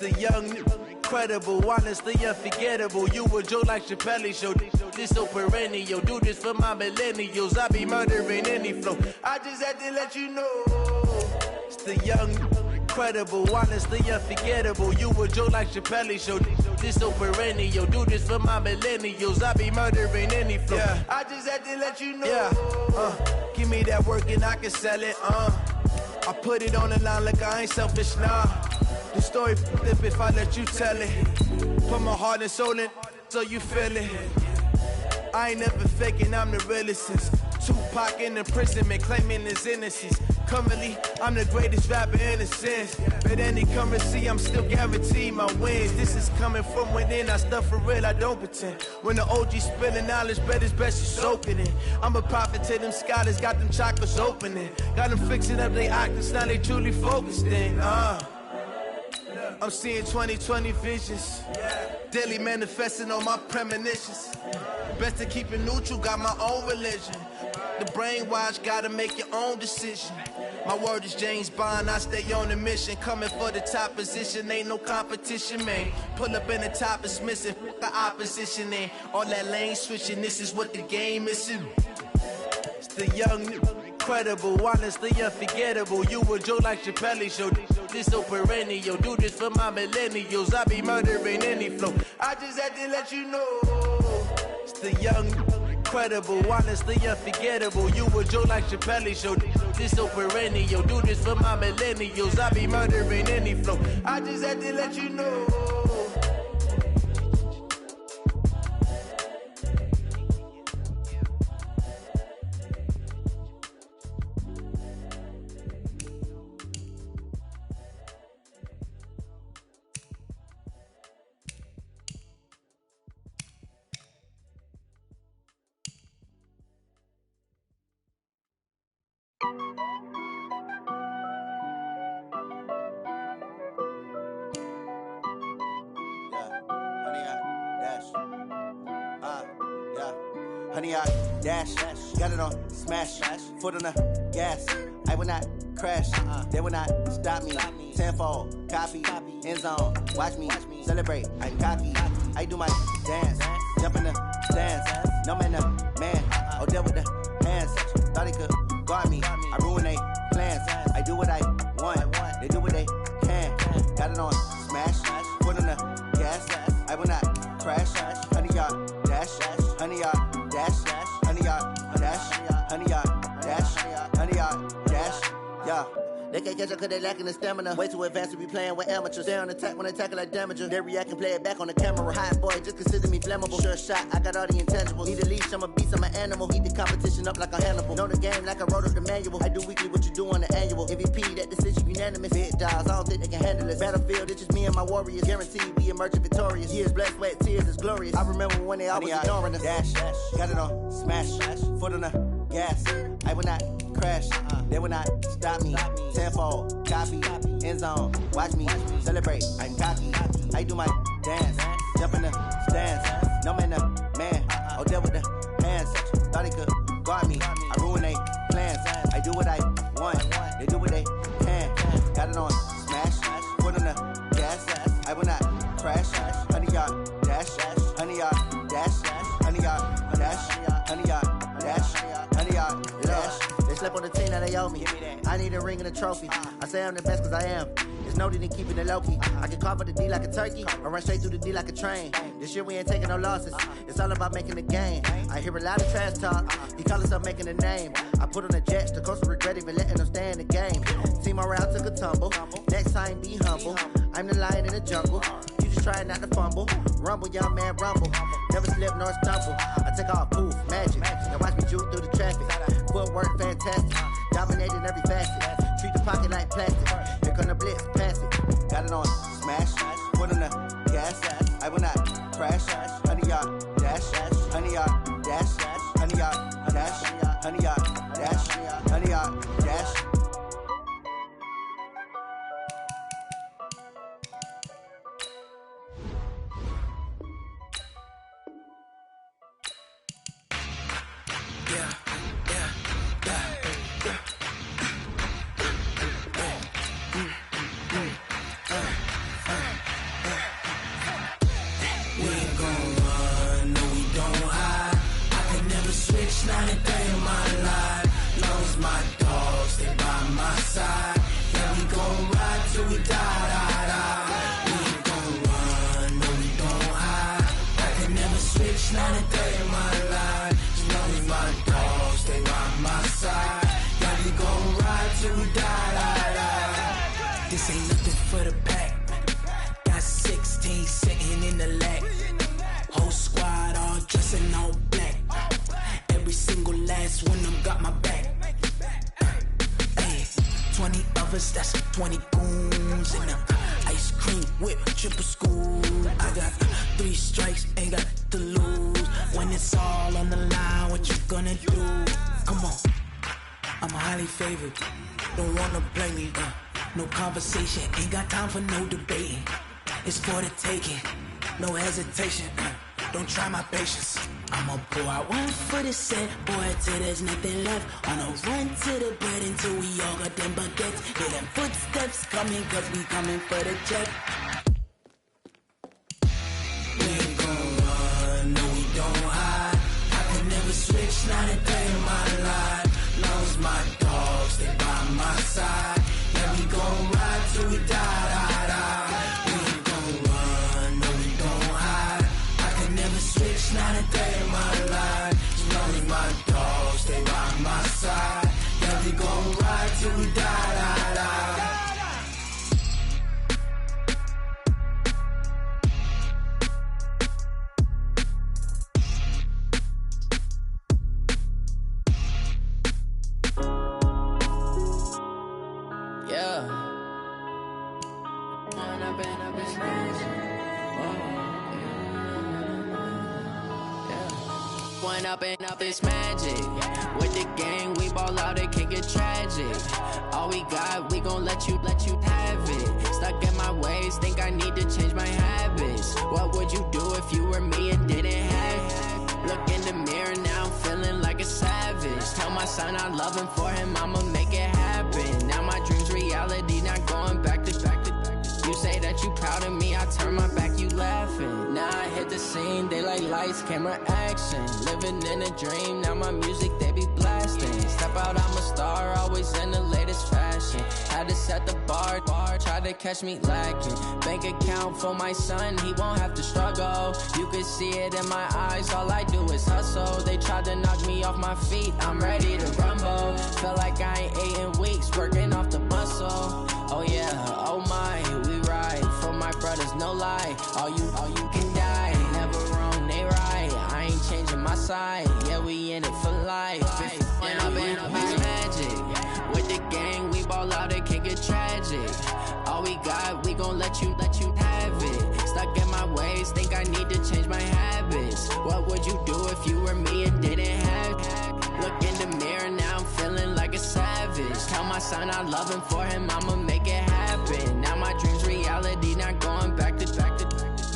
The young, incredible, honestly unforgettable. You a joke like Chappelle show. This so perennial. Do this for my millennials. I be murdering any flow. I just had to let you know. It's the young, incredible, honestly unforgettable. You a joke like Chappelle show. This so perennial. Do this for my millennials. I be murdering any flow. Yeah. I just had to let you know. Yeah. Give me that work and I can sell it. I put it on the line like I ain't selfish, nah. The story flip if I let you tell it. Put my heart and soul in so you feel it. I ain't never faking, I'm the realest since Tupac in imprisonment, claiming his innocence. Currently, I'm the greatest rapper in a sense. But any currency, I'm still guaranteed my wins. This is coming from within, I stuff for real, I don't pretend. When the OG spilling knowledge, bet it's best you soak it in. I'm a prophet to them scholars, got them chakras opening. Got them fixing up their octaves, now they truly focused in. I'm seeing 2020 visions. Daily manifesting on my premonitions. Best to keep it neutral, got my own religion. The brainwash, gotta make your own decision. My word is James Bond, I stay on a mission. Coming for the top position, ain't no competition, man. Pull up in the top is missing, the opposition ain't. All that lane switching, this is what the game is. It's the young, incredible, honestly unforgettable. You a joke like Chappelle show. This so perennial. Do this for my millennials. I be murdering any flow. I just had to let you know. It's the young, incredible, honestly unforgettable. You a joke like Chappelle show. This so perennial. Do this for my millennials. I be murdering any flow. I just had to let you know. Honey, I dash, got it on smash, foot on the gas. I will not crash, they will not stop me. Tenfold, copy, end zone, watch me celebrate. I'm cocky, I do my dance, jump in the stands. No man, man, oh deal with the hands. Thought he could guard me, I ruin they plans. I do what I want, they do what they can. Got it on smash, foot on the gas. I will not crash, honey, y'all dash, honey, y'all dash, honey, y'all dash, honey, y'all dash, honey, y'all dash, yeah. They can't catch up cause they lacking the stamina. Way too advanced to be playing with amateurs. Stay on attack when they tackle like damager. They react and play it back on the camera. Hot boy, just consider me flammable. Sure shot, I got all the intangibles. Need a leash, I'm a beast, I'm an animal. Eat the competition up like a Hannibal. Know the game like I wrote up the manual. I do weekly what you do on the annual. MVP, that decision unanimous. Big dogs, I don't think they can handle it. Battlefield, it's just me and my warriors. Guaranteed we emerge victorious. Years, blood, sweat, tears, is glorious. I remember when they always ignoring us. Dash, got it on smash, foot on the gas. I will not crash, they will not stop me. Tenfold, copy, end zone, watch me celebrate. I'm cocky, I do my dance, jump in the stands. No man, man, oh deal with the hands. Thought he could guard me, I ruin they plans. I do what I want, they do what they can. Got it on smash, foot on the gas. I will not crash, honey, y'all dash, honey, y'all they owe me. I need a ring and a trophy. I say I'm the best cause I am. There's no need in keeping it low-key. I can carve up the D like a turkey or run straight through the D like a train. This year we ain't taking no losses. It's all about making the game. I hear a lot of trash talk. He call himself making a name. I put on the Jets. The coach will regret even letting them stay in the game. Team morale took a tumble. Next time be humble. I'm the lion in the jungle. You just try not to fumble. Rumble, young man, rumble. Never slip nor stumble. I take off, poof, magic. Now watch me juke through the traffic. Footwork fantastic. Dominating every facet. Treat the pocket like plastic. Here come the blitz, pass it. Got it on smash. Put on the gas. I will not crash. 100 yard dash. 100 yard dash. 100 yard dash. 100 yard dash. 100 yard dash. Not a day in my life. Long as my dogs stay by my side. Yeah, we gon' ride till we die. We ain't gon' run, no, we don't hide. I can never switch, not a day in my life. As long as my dogs stay by my side. Yeah, we gon' ride till we die. This ain't nothing for the pack. Got 16 sitting in the lag. Whole squad all dressing all black. Every single last one of them got my back. Hey, 20 of us, that's 20 goons. And ice cream whip, triple school. I got 3 strikes, ain't got to lose. When it's all on the line, what you gonna do? Come on, I'm highly favored. Don't wanna blame me, no conversation. Ain't got time for no debating. It's for the taking, no hesitation. Don't try my patience. I'ma pour out one for the set, boy, till there's nothing left. On a run to the bread until we all got them baguettes. Hear them footsteps coming, cause we coming for the check. We ain't gon' run, no, we don't hide. I can never switch, not a day in my life. Long as my dogs stay by my side. Yeah, we gon' ride till we die. Not a day in my life. As long as my dogs stay by my side. Yeah, we gon' ride till we die. Yeah. One up and up is magic. With the gang, we ball out, it can get tragic. All we got, we gon' let you have it. Stuck in my ways, think I need to change my habits. What would you do if you were me and didn't have it? Look in the mirror, now I'm feeling like a savage. Tell my son I love him, for him I'ma make it happen. Now my dream's reality, not going back to back. You say that you proud of me, I turn my back, you laughing. Now I hit the scene, they like lights, camera, action. Living in a dream, now my music, they be blasting. Step out, I'm a star, always in the latest fashion. Had to set the bar, try to catch me lacking. Bank account for my son, he won't have to struggle. You can see it in my eyes, all I do is hustle. They tried to knock me off my feet, I'm ready to rumble. Feel like I ain't ate in weeks, working off the muscle. Oh yeah, oh my, we ride for my brothers, no lie. All you can die, never wrong, they right. I ain't changing my side, yeah, we in it for life. And I've been magic. With the gang, we ball out, it can get tragic. All we got, we gon' let you have it. Stuck in my ways, think I need to change my habits. What would you do if you were me and didn't have it? Look in the mirror, now I'm feeling like a savage. Tell my son I love him, for him I'ma make it happen. Now my dream's reality, not going back to back.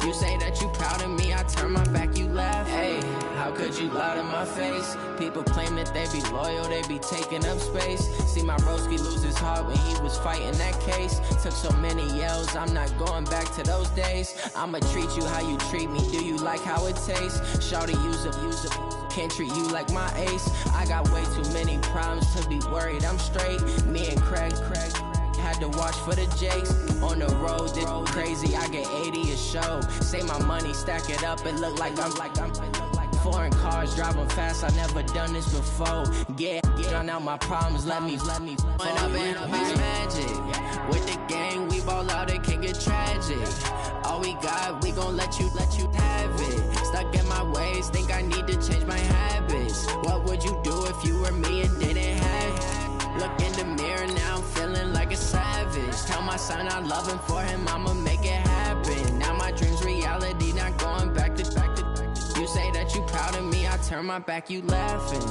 You say that you proud of me, I turn my back, you laugh. Hey, How could you lie to my face? People claim that they be loyal, they be taking up space. See my broski lose his heart when he was fighting that case. Took so many yells, I'm not going back to those days. I'ma treat you how you treat me, do you like how it tastes? Shawty, use up, can't treat you like my ace. I got way too many problems to be worried, I'm straight. Me and Craig had to watch for the Jakes. On the road, this crazy, I get 80 a show. Say my money, stack it up, it look like I'm foreign cars, driving fast, I never done this before. Get drown out my problems, let me When up in up is magic. With the gang, we ball out, it can get tragic. All we got, we gon' let you have it. Stuck in my ways, think I need to change my habits. What would you do if you were me and didn't have it? Look in the mirror, now I'm feeling like a savage. Tell my son I love him, for him I'ma make it happen. Now my dream's reality, not going back to. You say that you proud of me, I turn my back, you laughing.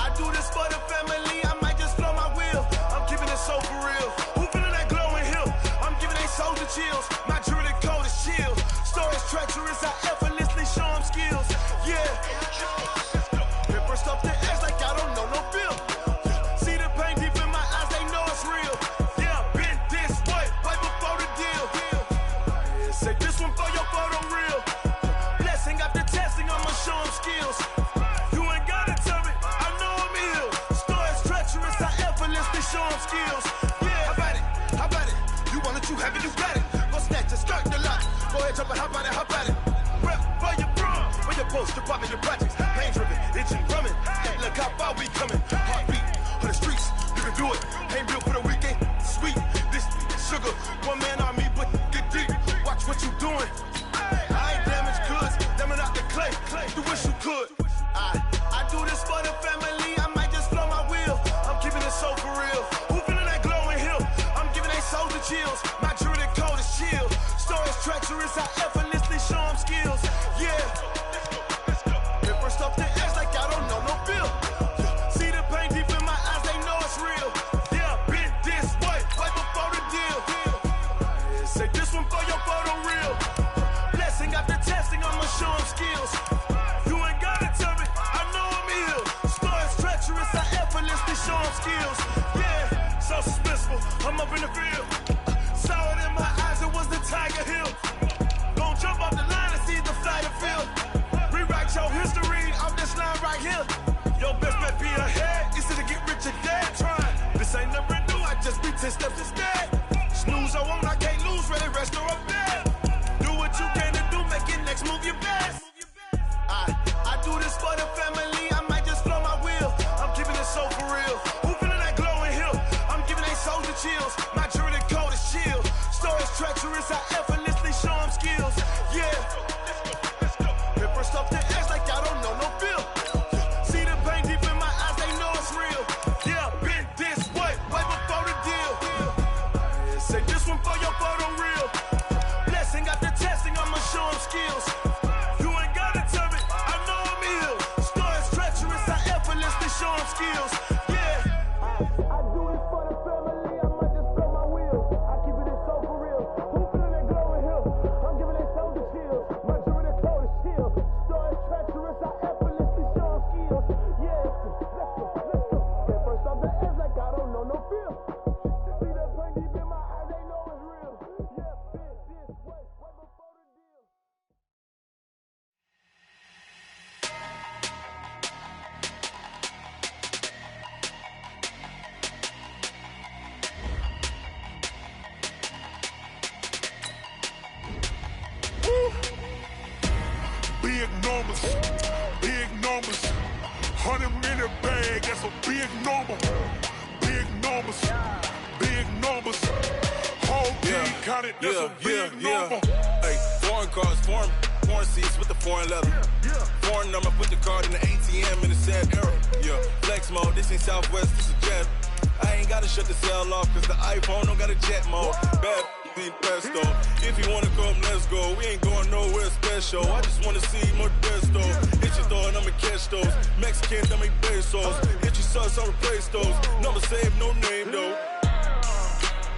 I do this for the family, I might just blow my wheel. I'm keeping it so for real. Who feeling that glowing hill? I'm giving they soldier chills. My jewelry cold as chill. Stories treacherous, I effortlessly show them skills. Yeah. Paper stuff the edge like I don't know no feel. See the pain deep in my eyes, they know it's real. Yeah, been this way, right before the deal. Say this one for your photo real. Blessing after testing, I'ma show them skills. You ain't gotta tell me, I know I'm ill. Stories treacherous, I effortlessly show them skills. Yeah, how about it? You want it, you have it, you got it. Go snatch it, skirt the lot. Go ahead, jump it, how about it? Rep where you from, where you post, department, your projects. Pain driven, itching, drumming. Look how far we coming. Heartbeat on the streets, you can do it. Ain't built for the weekend, sweet. This sugar, one man army, but get deep. Watch what you doing. I ain't damaged goods, damn out the clay. You wish you could. I do this for the family, I might just blow my wheel. I'm keeping it so for real. Who feeling that glowing hill? I'm giving they soldier chills. My jewelry cold as chill. Stories treacherous, I effortlessly show them skills. Yeah. Paper stuff the edge like I don't know no feel. See the pain deep in my eyes, they know it's real. Yeah, been this way, right before the deal. Say this one for your photo real. Blessing after testing, I'ma show them skills. You ain't gotta tell me, I know I'm ill. Stories treacherous, I effortlessly show them skills. Yeah, so suspenseful, I'm up in the field. Saw it in my eyes, it was the Tiger Hill. Gon' jump off the line and see the flight of field. Rewrite your history off this line right here. Your best bet be ahead, easy to get rich or dead. Trying, this ain't never new, I just be 10 steps instead. Snooze I won't, I can't lose, ready, rest or up bed. Do what you can to do, make it next move your best. I do this for the family, I might just blow my wheel. I'm keeping it so for real. Who feeling that glowing hill? I'm giving they soldier chills. My jewelry cold as chill. Stories treacherous, I effortlessly show them skills. Yeah. Paper stuff the edge like I don't know no feel. See the pain deep in my eyes, they know it's real. Yeah, been this way, right before the deal. Say this one for your photo real. Blessing after testing, I'ma show them skills. You ain't gotta tell me, I know I'm ill. Stories treacherous, I effortlessly show them skills. Yeah. I do this for the family, I might just blow my wheel. I keep it so for real. Who feeling that glowing hill? I'm giving they soldier chills. My jewelry cold as chill. Stories treacherous, I effortlessly show them skills. Yeah, let's go. Paper stuff the edge like I don't know no feel. See that pain deep in my eyes, they know it's real. Yeah, been this way, right before the deal. Big numbers, 100-minute bag, that's a big number. Big numbers, whole team counted, that's a big number. Hey, foreign cars, foreign seats with the foreign leather. Foreign number, put the card in the ATM in the sad era. Yeah, flex mode, this ain't Southwest, this is jet. I ain't gotta shut the cell off, cause the iPhone don't got a jet mode. Bad think pesto. If you wanna come, let's go. We ain't going nowhere special. I just wanna see more desto. Hit your throw and I'ma catch those. Mexican, that make pesos. Hit your sauce, I'll replace those. Number save, no name though.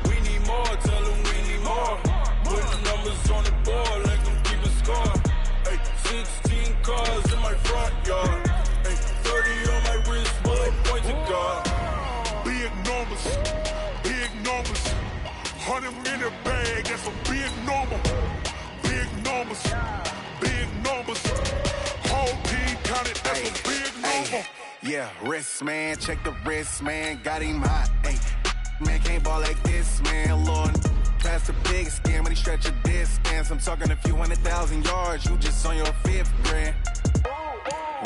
We need more, tell them we need more. Put the numbers on the board, let them keep a score. Ay, 16 cars in my front yard. Ay, 30 on my wrist, bullet point to God. Big numbers, big numbers. 100 in the bag, that's a big number. Big numbers, big numbers. Whole team counted, that's a big number. Yeah, wrist man, check the wrist man, got him hot. Ay, man can't ball like this, man. Lord, past the big scam, but he stretch a distance. I'm talking a few 100,000 yards, you just on your 5th grand.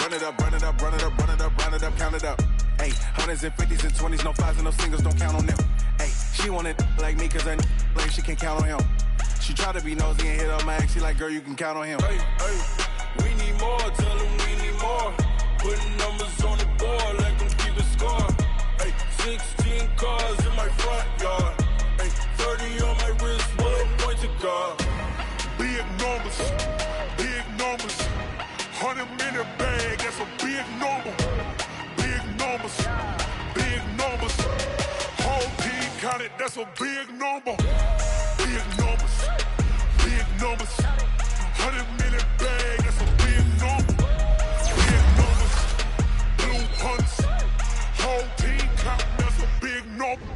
Run it up, run it up, run it up, run it up, run it up, count it up. Ay, 100s and 50s and 20s, no 5s and no singles, don't count on them. Ay, she wanted like me, cause her like she can count on him. She tried to be nosy and hit up my ex, she like, girl, you can count on him. Hey, hey, we need more, tell them we need more. Putting numbers on the board, let them keep a score. Hey, 16 cars in my front yard. Hey, 30 on my wrist, bullet point to God. Big numbers, big numbers. 100 in the bag, that's a big number. Big numbers, big numbers. Whole team counted, that's a big number. Big numbers, big numbers. 100 in the bag, that's a big number. Big numbers, blue hunts. Whole team counting, that's a big number.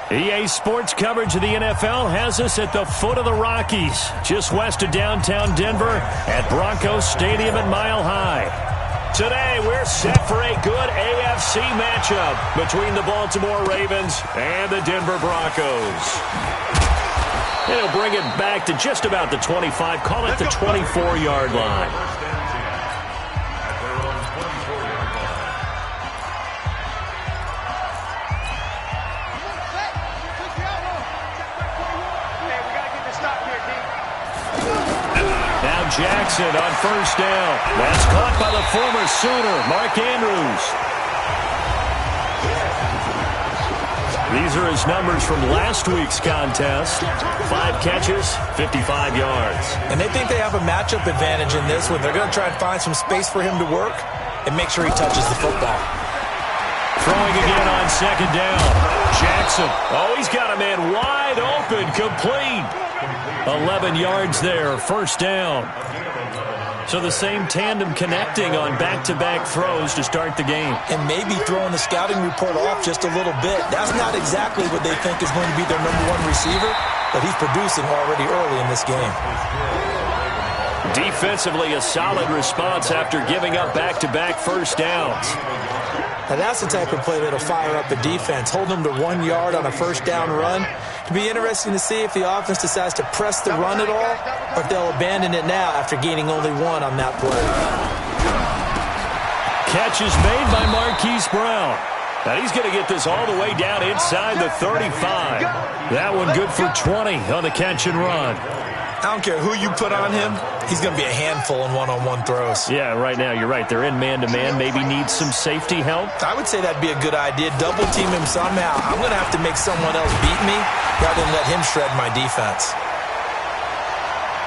EA Sports coverage of the NFL has us at the foot of the Rockies, just west of downtown Denver at Broncos Stadium at Mile High. Today, we're set for a good AFC matchup between the Baltimore Ravens and the Denver Broncos. It'll bring it back to just about the 25, call it the 24-yard line. Jackson on first down. That's caught by the former Sooner, Mark Andrews. These are his numbers from last week's contest. 5 catches, 55 yards. And they think they have a matchup advantage in this one. They're going to try and find some space for him to work and make sure he touches the football. Throwing again on second down. Jackson. Oh, he's got a man wide open, complete. 11 yards there, first down. So the same tandem connecting on back-to-back throws to start the game. And maybe throwing the scouting report off just a little bit. That's not exactly what they think is going to be their #1 receiver, but he's producing already early in this game. Defensively, a solid response after giving up back-to-back first downs. Now that's the type of play that'll fire up a defense. Hold them to 1 yard on a first down run. It'll be interesting to see if the offense decides to press the run at all, or if they'll abandon it now after gaining only 1 on that play. Catch is made by Marquise Brown. Now he's going to get this all the way down inside the 35. That one good for 20 on the catch and run. I don't care who you put on him, he's going to be a handful in one-on-one throws. Yeah, right now you're right. They're in man-to-man. Maybe need some safety help. I would say that'd be a good idea. Double team him somehow. I'm going to have to make someone else beat me rather than let him shred my defense.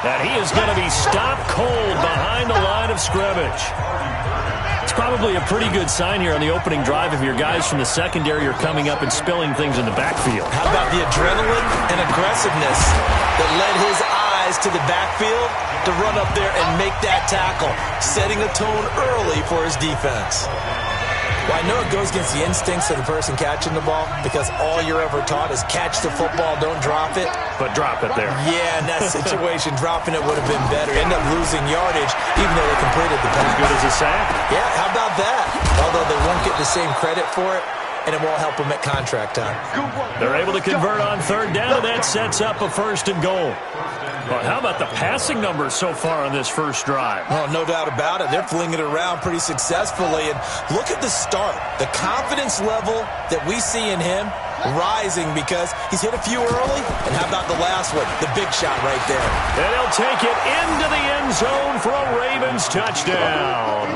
And he is going to be stopped cold behind the line of scrimmage. It's probably a pretty good sign here on the opening drive if your guys from the secondary are coming up and spilling things in the backfield. How about the adrenaline and aggressiveness that led his eyes to the backfield to run up there and make that tackle, setting a tone early for his defense. Well, I know it goes against the instincts of the person catching the ball because all you're ever taught is catch the football, don't drop it. But drop it there. Yeah, in that situation, dropping it would have been better. End up losing yardage even though they completed the pass. As good as a sack? Yeah, how about that? Although they won't get the same credit for it, and it won't help them at contract time. They're able to convert on third down, and that sets up a 1st and goal. Well, how about the passing numbers so far on this first drive? Oh, no doubt about it. They're flinging it around pretty successfully. And look at the start. The confidence level that we see in him rising because he's hit a few early. And how about the last one? The big shot right there. And he'll take it into the end zone for a Ravens touchdown.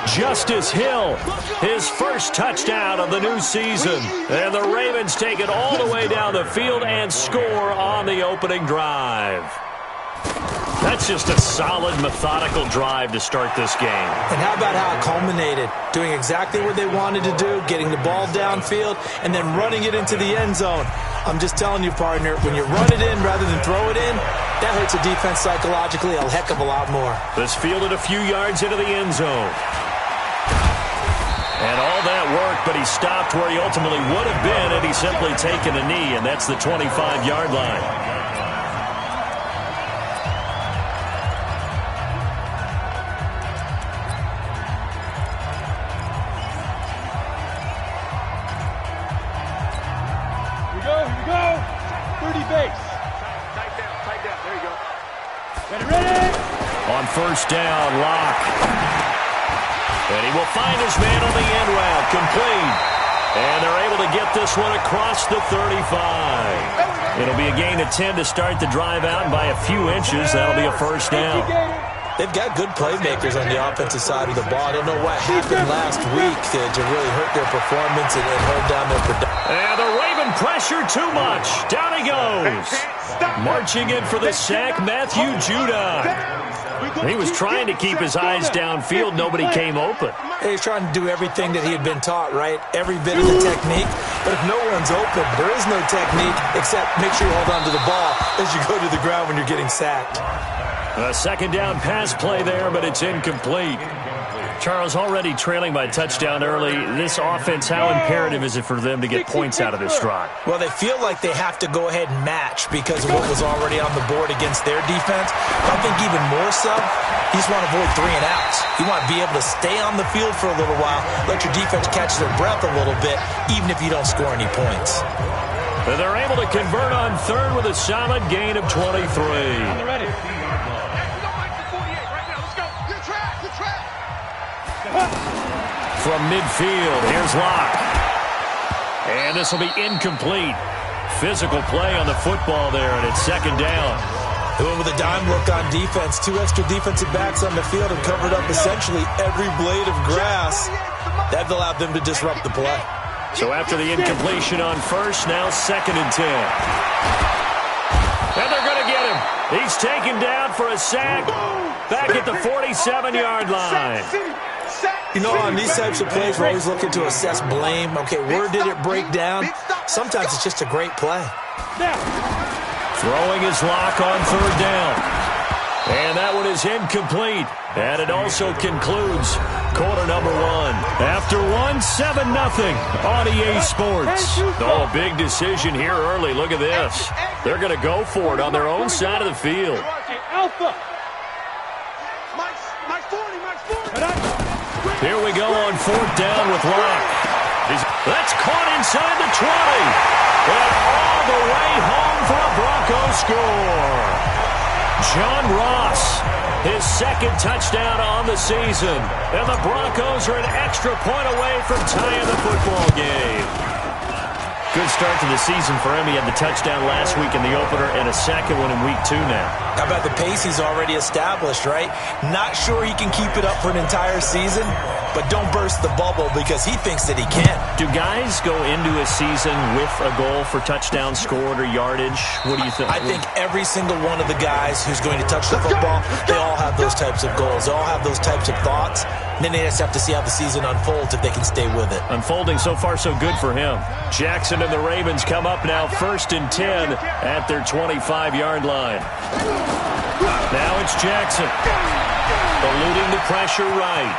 Justice Hill, his first touchdown of the new season. And the Ravens take it all the way down the field and score on the opening drive. That's just a solid, methodical drive to start this game. And how about how it culminated? Doing exactly what they wanted to do, getting the ball downfield, and then running it into the end zone. I'm just telling you, partner, when you run it in rather than throw it in, that hurts a defense psychologically a heck of a lot more. This fielded a few yards into the end zone. And all that worked, but he stopped where he ultimately would have been had he simply taken a knee, and that's the 25-yard line. Here we go. 30 base. Tight down. There you go. Ready. On first down, Locke. And he will find his man on the end route, complete. And they're able to get this one across the 35. It'll be a gain of 10 to start the drive out, and by a few inches, that'll be a first down. They've got good playmakers on the offensive side of the ball. I don't know what happened last week to really hurt their performance and hold down their production. And the Raven pressure too much. Down he goes. Marching in for the sack, Matthew Judon. He was trying to keep his eyes downfield. Nobody came open. He's trying to do everything that he had been taught, right? Every bit of the technique. But if no one's open, there is no technique except make sure you hold on to the ball as you go to the ground when you're getting sacked. A second down pass play there, but it's incomplete. Charles, already trailing by touchdown early. This offense, how imperative is it for them to get points out of this drive? Well, they feel like they have to go ahead and match because of what was already on the board against their defense. But I think even more so, you just want to avoid 3 and outs. You want to be able to stay on the field for a little while, let your defense catch their breath a little bit, even if you don't score any points. And they're able to convert on third with a solid gain of 23. Ready. From midfield, here's Locke. And this will be incomplete. Physical play on the football there, and it's second down. Doing with a dime look on defense. 2 extra defensive backs on the field and covered up essentially every blade of grass. That allowed them to disrupt the play. So after the incompletion on first, now 2nd and 10. And they're going to get him. He's taken down for a sack back at the 47-yard line. You know, on these types of plays, we're always looking to assess blame. Okay, where did it break down? Sometimes it's just a great play. Throwing his Lock on third down. And that one is incomplete. And it also concludes quarter number one. After one, 7-0 on EA Sports. Oh, big decision here early. Look at this. They're going to go for it on their own side of the field. Here we go on fourth down with Locke. That's caught inside the 20. And all the way home for a Broncos score. John Ross, his second touchdown on the season. And the Broncos are an extra point away from tying the football game. Good start to the season for him. He had the touchdown last week in the opener and a second one in week 2 now. How about the pace he's already established, right? Not sure he can keep it up for an entire season, but don't burst the bubble because he thinks that he can. Do guys go into a season with a goal for touchdown scored or yardage? What do you think? I think every single one of the guys who's going to touch the football, they all have those types of goals. They all have those types of thoughts. And then they just have to see how the season unfolds if they can stay with it. Unfolding so far so good for him. Jackson and the Ravens come up now 1st and 10 at their 25-yard line. Now it's Jackson. Eluding the pressure right.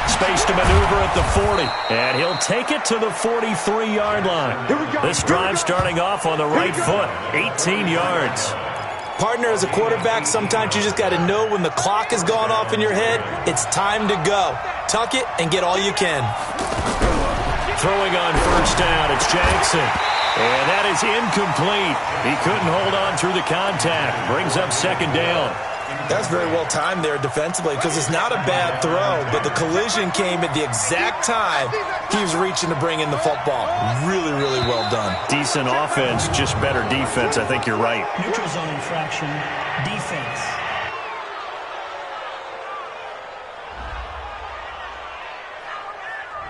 Space to maneuver at the 40. And he'll take it to the 43-yard line. This drive starting off on the right foot. 18 yards. Partner, as a quarterback, sometimes you just got to know when the clock has gone off in your head, it's time to go. Tuck it and get all you can. Throwing on first down, it's Jackson. And that is incomplete. He couldn't hold on through the contact. Brings up second down. That's very well timed there defensively because it's not a bad throw, but the collision came at the exact time he was reaching to bring in the football. Really, really well done. Decent offense, just better defense. I think you're right. Neutral zone infraction, defense.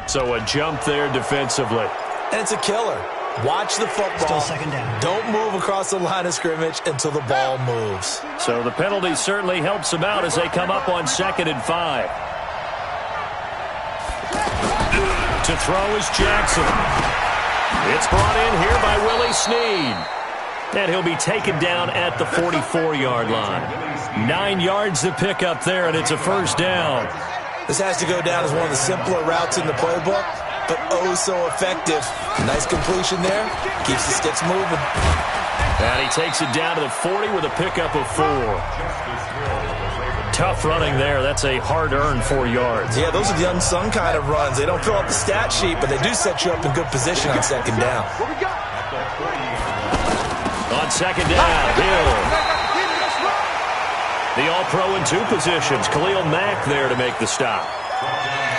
So a jump there defensively. And it's a killer. Watch the football. Still second down. Don't move across the line of scrimmage until the ball moves. So the penalty certainly helps them out as they come up on 2nd and 5. To throw is Jackson. It's brought in here by Willie Snead. And he'll be taken down at the 44-yard line. 9 yards to pick up there, and it's a first down. This has to go down as one of the simpler routes in the playbook, but oh so effective. Nice completion there. Keeps the sticks moving. And he takes it down to the 40 with a pickup of 4. Tough running there. That's a hard-earned 4 yards. Yeah, those are the unsung kind of runs. They don't fill out the stat sheet, but they do set you up in good position on second down. On second down, Hill. The All-Pro in 2 positions. Khalil Mack there to make the stop.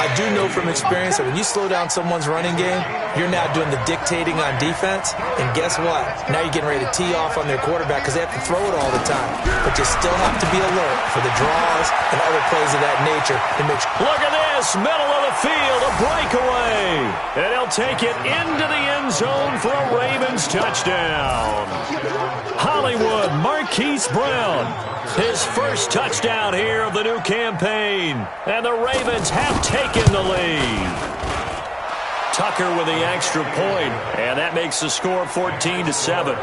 I do know from experience that when you slow down someone's running game, you're now doing the dictating on defense. And guess what? Now you're getting ready to tee off on their quarterback because they have to throw it all the time. But you still have to be alert for the draws and other plays of that nature. Look at this. Middle of the field. A breakaway. And he'll take it into the end zone for a Ravens touchdown. Hollywood Marquise Brown. His first touchdown here of the new campaign. And the Ravens have taken the lead. Tucker with the extra point, and that makes the score 14-7.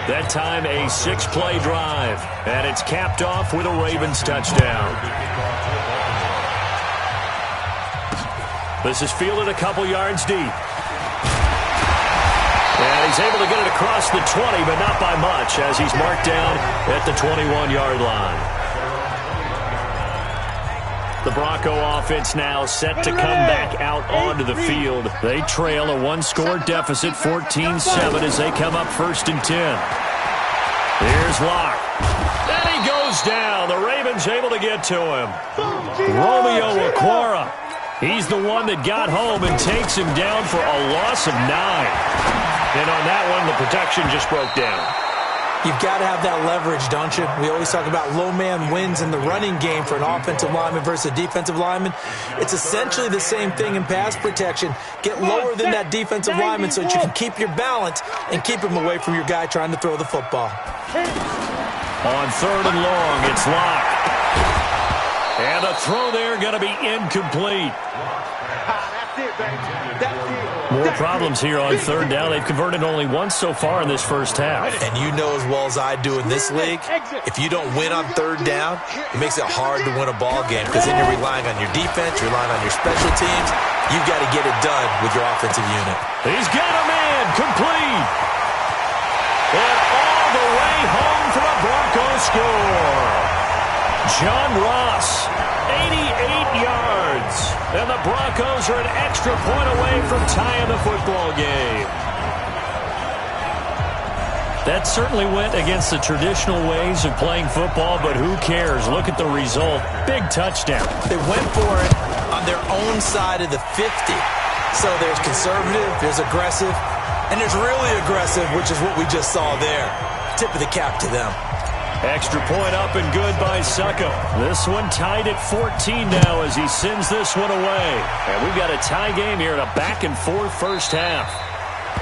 That time a 6-play drive, and it's capped off with a Ravens touchdown. This is fielded a couple yards deep. And he's able to get it across the 20, but not by much, as he's marked down at the 21-yard line. The Bronco offense now set to come back out onto the field. They trail a 1-score deficit, 14-7, as they come up 1st and 10. Here's Locke. And he goes down. The Ravens able to get to him. Romeo Okwara. He's the one that got home and takes him down for a loss of 9. And on that one, the protection just broke down. You've got to have that leverage, don't you? We always talk about low man wins in the running game for an offensive lineman versus a defensive lineman. It's essentially the same thing in pass protection. Get lower than that defensive lineman so that you can keep your balance and keep him away from your guy trying to throw the football. On 3rd and long, it's Locke. And a throw there going to be incomplete. it, baby. That's it. More problems here on third down. They've converted only once so far in this first half. And you know as well as I do in this league, if you don't win on third down, it makes it hard to win a ball game because then you're relying on your defense, you're relying on your special teams. You've got to get it done with your offensive unit. He's got a man complete. And all the way home for a Broncos score. John Ross, 88 yards. And the Broncos are an extra point away from tying the football game. That certainly went against the traditional ways of playing football, but who cares? Look at the result. Big touchdown. They went for it on their own side of the 50. So there's conservative, there's aggressive, and there's really aggressive, which is what we just saw there. Tip of the cap to them. Extra point up and good by Succo. This one tied at 14 now as he sends this one away. And we've got a tie game here in a back-and-forth first half.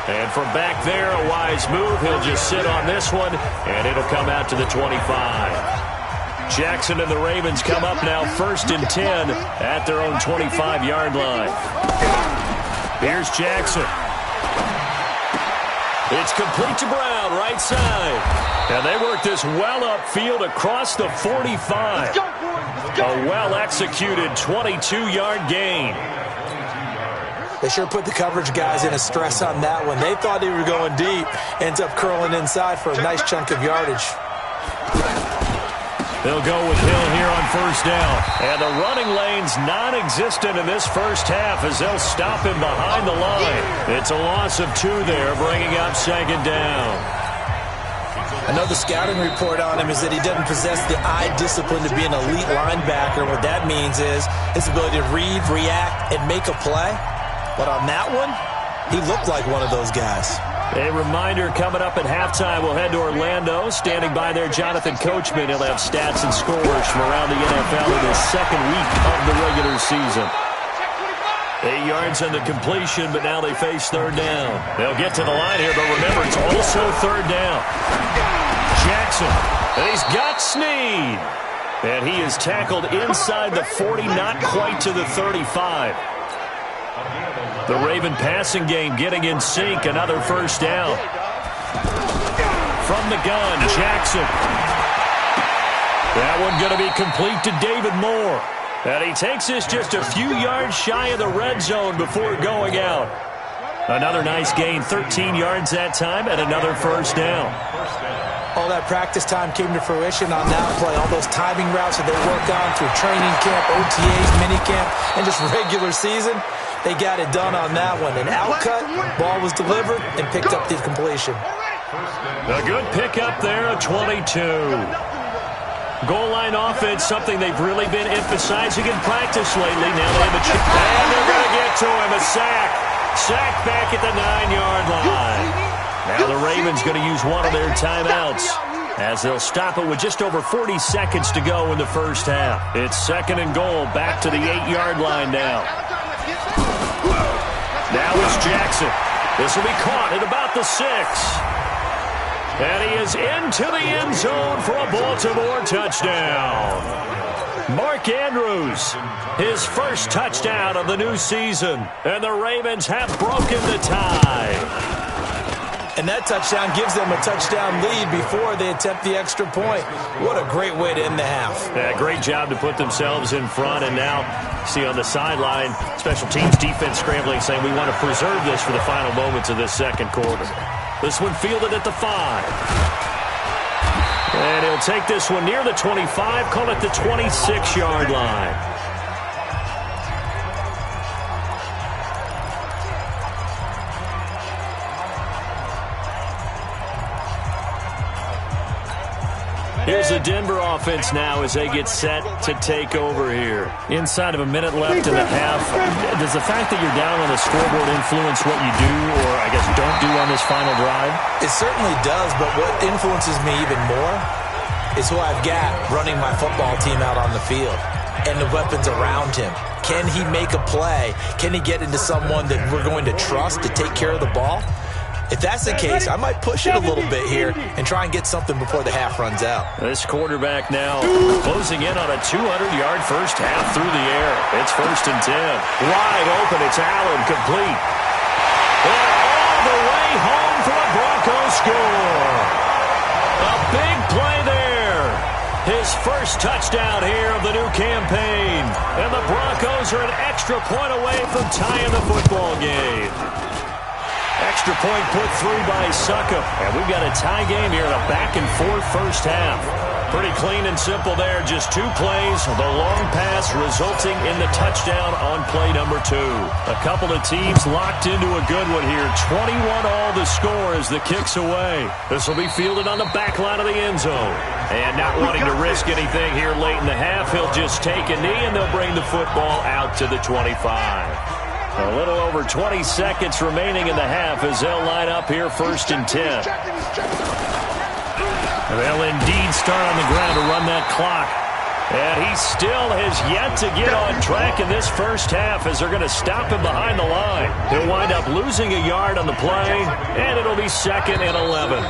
And from back there, a wise move. He'll just sit on this one, and it'll come out to the 25. Jackson and the Ravens come up now 1st and 10 at their own 25-yard line. Here's Jackson. It's complete to Brown, right side. And they work this well upfield across the 45. A well-executed 22-yard gain. They sure put the coverage guys in a stress on that one. They thought they were going deep. Ends up curling inside for a nice chunk of yardage. They'll go with Hill here on first down. And the running lane's non-existent in this first half as they'll stop him behind the line. It's a loss of 2 there, bringing up 2nd down. I know the scouting report on him is that he doesn't possess the eye discipline to be an elite linebacker. What that means is his ability to read, react, and make a play. But on that one, he looked like one of those guys. A reminder coming up at halftime. We'll head to Orlando. Standing by there, Jonathan Coachman. He'll have stats and scores from around the NFL in his 2nd week of the regular season. 8 yards on the completion, but now they face 3rd down. They'll get to the line here, but remember, it's also 3rd down. Jackson, and he's got Snead. And he is tackled inside the 40, not quite to the 35. The Raven passing game getting in sync. Another first down. From the gun, Jackson. That one going to be complete to David Moore. And he takes this just a few yards shy of the red zone before going out. Another nice gain, 13 yards that time, and another first down. All that practice time came to fruition on that play. All those timing routes that they worked on through training camp, OTAs, minicamp, and just regular season. They got it done on that one. An outcut, ball was delivered, and picked up the completion. A good pickup there, a 22. Goal line offense, something they've really been emphasizing in practice lately. Now they have a chance. And they're going to get to him, a sack. Sack back at the 9-yard line. Now the Ravens going to use one of their timeouts as they'll stop it with just over 40 seconds to go in the first half. It's 2nd and goal, back to the 8-yard line now. Now it's Jackson. This will be caught at about the 6. And he is into the end zone for a Baltimore touchdown. Mark Andrews, his first touchdown of the new season. And the Ravens have broken the tie. And that touchdown gives them a touchdown lead before they attempt the extra point. What a great way to end the half. Yeah, great job to put themselves in front. And now, see on the sideline, special teams defense scrambling, saying we want to preserve this for the final moments of this 2nd quarter. This one fielded at the 5. And he'll take this one near the 25, call it the 26-yard line. Here's the Denver offense now as they get set to take over here. Inside of a minute left in the half, does the fact that you're down on the scoreboard influence what you do or, I guess, don't do on this final drive? It certainly does, but what influences me even more is who I've got running my football team out on the field and the weapons around him. Can he make a play? Can he get into someone that we're going to trust to take care of the ball? If that's the case, I might push it a little bit here and try and get something before the half runs out. This quarterback now closing in on a 200-yard first half through the air. It's 1st and 10. Wide open. It's Allen, complete. And all the way home for a Broncos score. A big play there. His first touchdown here of the new campaign. And the Broncos are an extra point away from tying the football game. Extra point put through by Succop. And we've got a tie game here in a back-and-forth first half. Pretty clean and simple there. Just 2 plays. The long pass resulting in the touchdown on play number 2. A couple of teams locked into a good one here. 21-all the score as the kick's away. This will be fielded on the back line of the end zone. And not wanting to risk anything here late in the half, he'll just take a knee and they'll bring the football out to the 25. A little over 20 seconds remaining in the half as they'll line up here 1st and 10. They'll indeed start on the ground to run that clock. And he still has yet to get on track in this first half as they're going to stop him behind the line. He'll wind up losing a yard on the play, and it'll be 2nd and 11.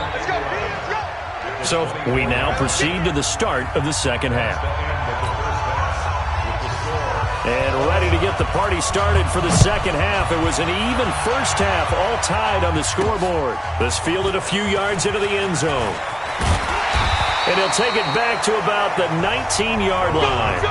So we now proceed to the start of the second half. And ready to get the party started for the second half. It was an even first half, all tied on the scoreboard. This fielded a few yards into the end zone. And he'll take it back to about the 19-yard line.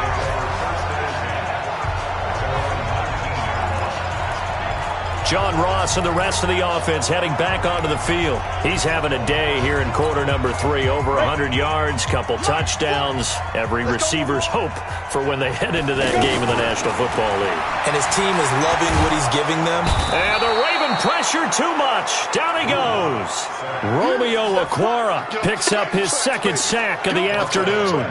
John Ross and the rest of the offense heading back onto the field. He's having a day here in quarter number 3. Over 100 yards, couple touchdowns. Every receiver's hope for when they head into that game in the National Football League. And his team is loving what he's giving them. And the Raven pressure too much. Down he goes. Romeo Okwara picks up his 2nd sack of the afternoon.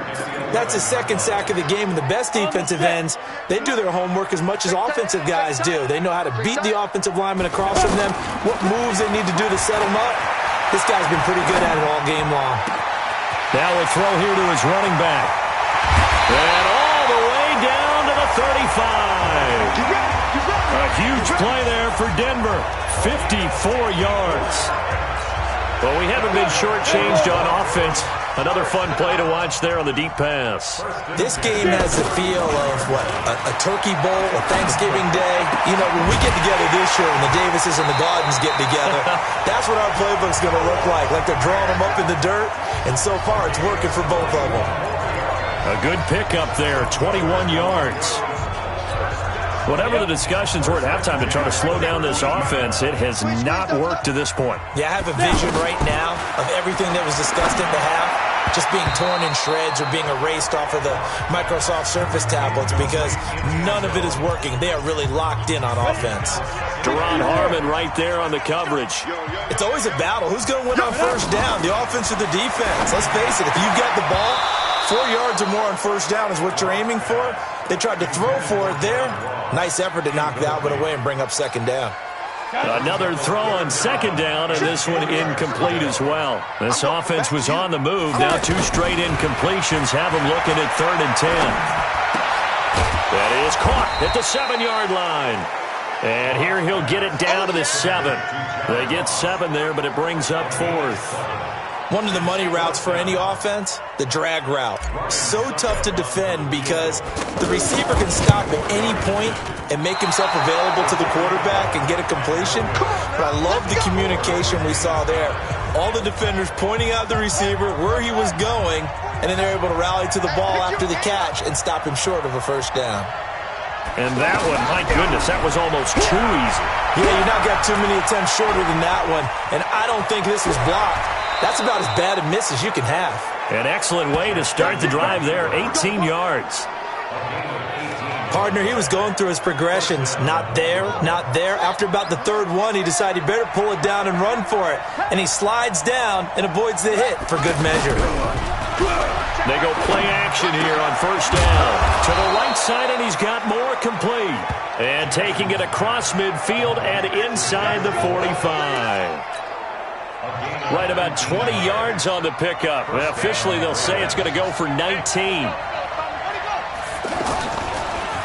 That's his 2nd sack of the game. And the best defensive ends, they do their homework as much as offensive guys do. They know how to beat the offensive linemen across from them, what moves they need to do to set them up. This guy's been pretty good at it all game long. Now a throw here to his running back. And all the way down to the 35. A huge play there for Denver. 54 yards. Well, we haven't been shortchanged on offense. Another fun play to watch there on the deep pass. This game has the feel of, a turkey bowl, a Thanksgiving day. You know, when we get together this year, when the Davises and the Gardens get together, that's what our playbook's going to look like they're drawing them up in the dirt, and so far it's working for both of them. A good pickup there, 21 yards. Whatever the discussions were at halftime to try to slow down this offense, it has not worked to this point. Yeah, I have a vision right now of everything that was discussed in the half just being torn in shreds or being erased off of the Microsoft Surface tablets because none of it is working. They are really locked in on offense. Deron Harmon right there on the coverage. It's always a battle. Who's going to win on first down, the offense or the defense? Let's face it, if you've got the ball, 4 yards or more on first down is what you're aiming for. They tried to throw for it there. Nice effort to knock that one away and bring up 2nd down. Another throw on 2nd down, and this one incomplete as well. This offense was on the move. Now 2 straight incompletions have them looking at 3rd and 10. That is caught at the 7-yard line. And here he'll get it down to the 7. They get 7 there, but it brings up 4th. One of the money routes for any offense, the drag route. So tough to defend because the receiver can stop at any point and make himself available to the quarterback and get a completion. But I love the communication we saw there. All the defenders pointing out the receiver, where he was going, and then they're able to rally to the ball after the catch and stop him short of a first down. And that one, my goodness, that was almost too easy. Yeah, you not got too many attempts shorter than that one, and I don't think this was blocked. That's about as bad a miss as you can have. An excellent way to start the drive there, 18 yards. Partner, he was going through his progressions. Not there, not there. After about the 3rd one, he decided he better pull it down and run for it. And he slides down and avoids the hit for good measure. They go play action here on first down. To the right side, and he's got more complete. And taking it across midfield and inside the 45. Right about 20 yards on the pickup. Well, officially, they'll say it's going to go for 19.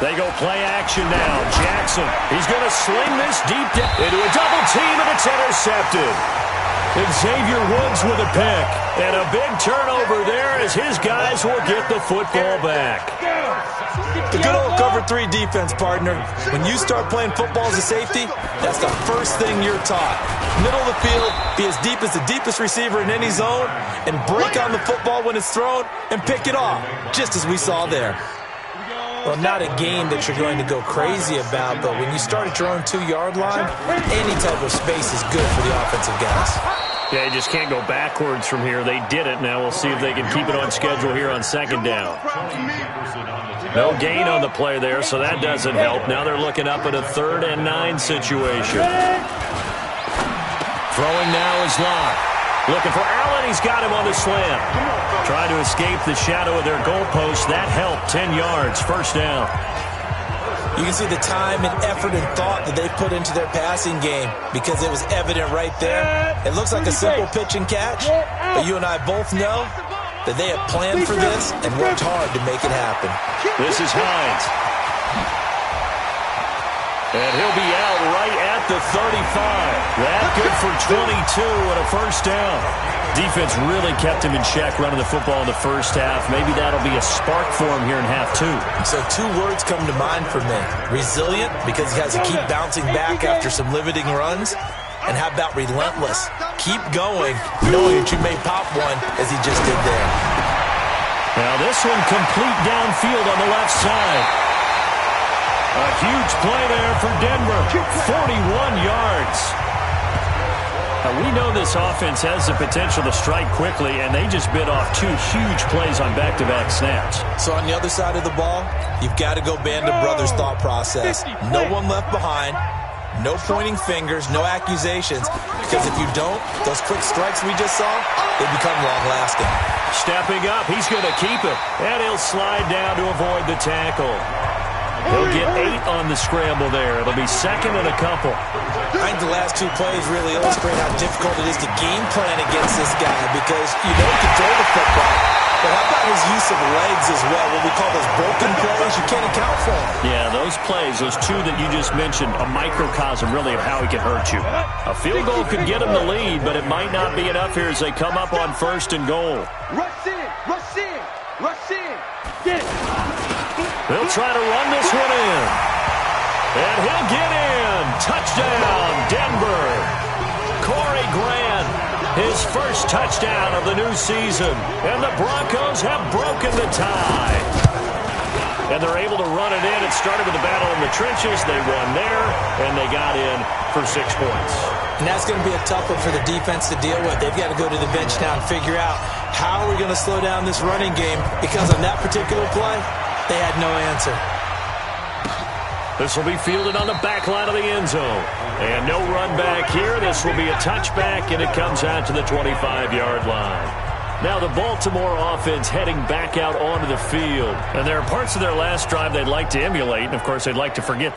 They go play action now. Jackson, he's going to sling this deep into a double team, and it's intercepted. Xavier Woods with a pick. And a big turnover there as his guys will get the football back. The good old cover 3 defense, partner. When you start playing football as a safety, that's the first thing you're taught. Middle of the field, be as deep as the deepest receiver in any zone, and break on the football when it's thrown and pick it off, just as we saw there. Well, not a game that you're going to go crazy about, but when you start at your own 2-yard line, any type of space is good for the offensive guys. Yeah, you just can't go backwards from here. They did it. Now we'll see if they can keep it on schedule here on second down. No gain on the play there, so that doesn't help. Now they're looking up at a 3rd and 9 situation. Throwing now is Locke. Looking for Allen. He's got him on the slant. Trying to escape the shadow of their goalpost. That helped. 10 yards. First down. You can see the time and effort and thought that they put into their passing game because it was evident right there. It looks like a simple pitch and catch, but you and I both know that they have planned for this and worked hard to make it happen. This is Hines. And he'll be out right at the 35. That good for 22 and a first down. Defense really kept him in check running the football in the first half. Maybe that'll be a spark for him here in half 2. So 2 words come to mind for me. Resilient, because he has to keep bouncing back after some limiting runs. And how about relentless? Keep going, knowing that you may pop one as he just did there. Now this one complete downfield on the left side. A huge play there for Denver. 41 yards. Now, we know this offense has the potential to strike quickly, and they just bit off 2 huge plays on back-to-back snaps. So on the other side of the ball, you've got to go band of brothers thought process. No one left behind. No pointing fingers, no accusations, because if you don't, those quick strikes we just saw, they become long-lasting. Stepping up, he's going to keep it, and he'll slide down to avoid the tackle. He'll get 8 on the scramble there. It'll be 2nd and a couple. I think the last 2 plays really illustrate how difficult it is to game plan against this guy because you don't control the football. But how about his use of legs as well? What we call those broken plays, you can't account for them. Yeah, those plays, those 2 that you just mentioned, a microcosm really of how he can hurt you. A field goal could get him the lead, but it might not be enough here as they come up on 1st and goal. Rush in, rush in, rush in. Get it. They'll try to run this one in. And he'll get in. Touchdown, Denver. Corey Grant, his first touchdown of the new season. And the Broncos have broken the tie. And they're able to run it in. It started with a battle in the trenches. They won there, and they got in for 6 points. And that's going to be a tough one for the defense to deal with. They've got to go to the bench now and figure out how are we going to slow down this running game because on that particular play, they had no answer. This will be fielded on the back line of the end zone. And no run back here. This will be a touchback, and it comes out to the 25-yard line. Now the Baltimore offense heading back out onto the field. And there are parts of their last drive they'd like to emulate, and, of course, they'd like to forget.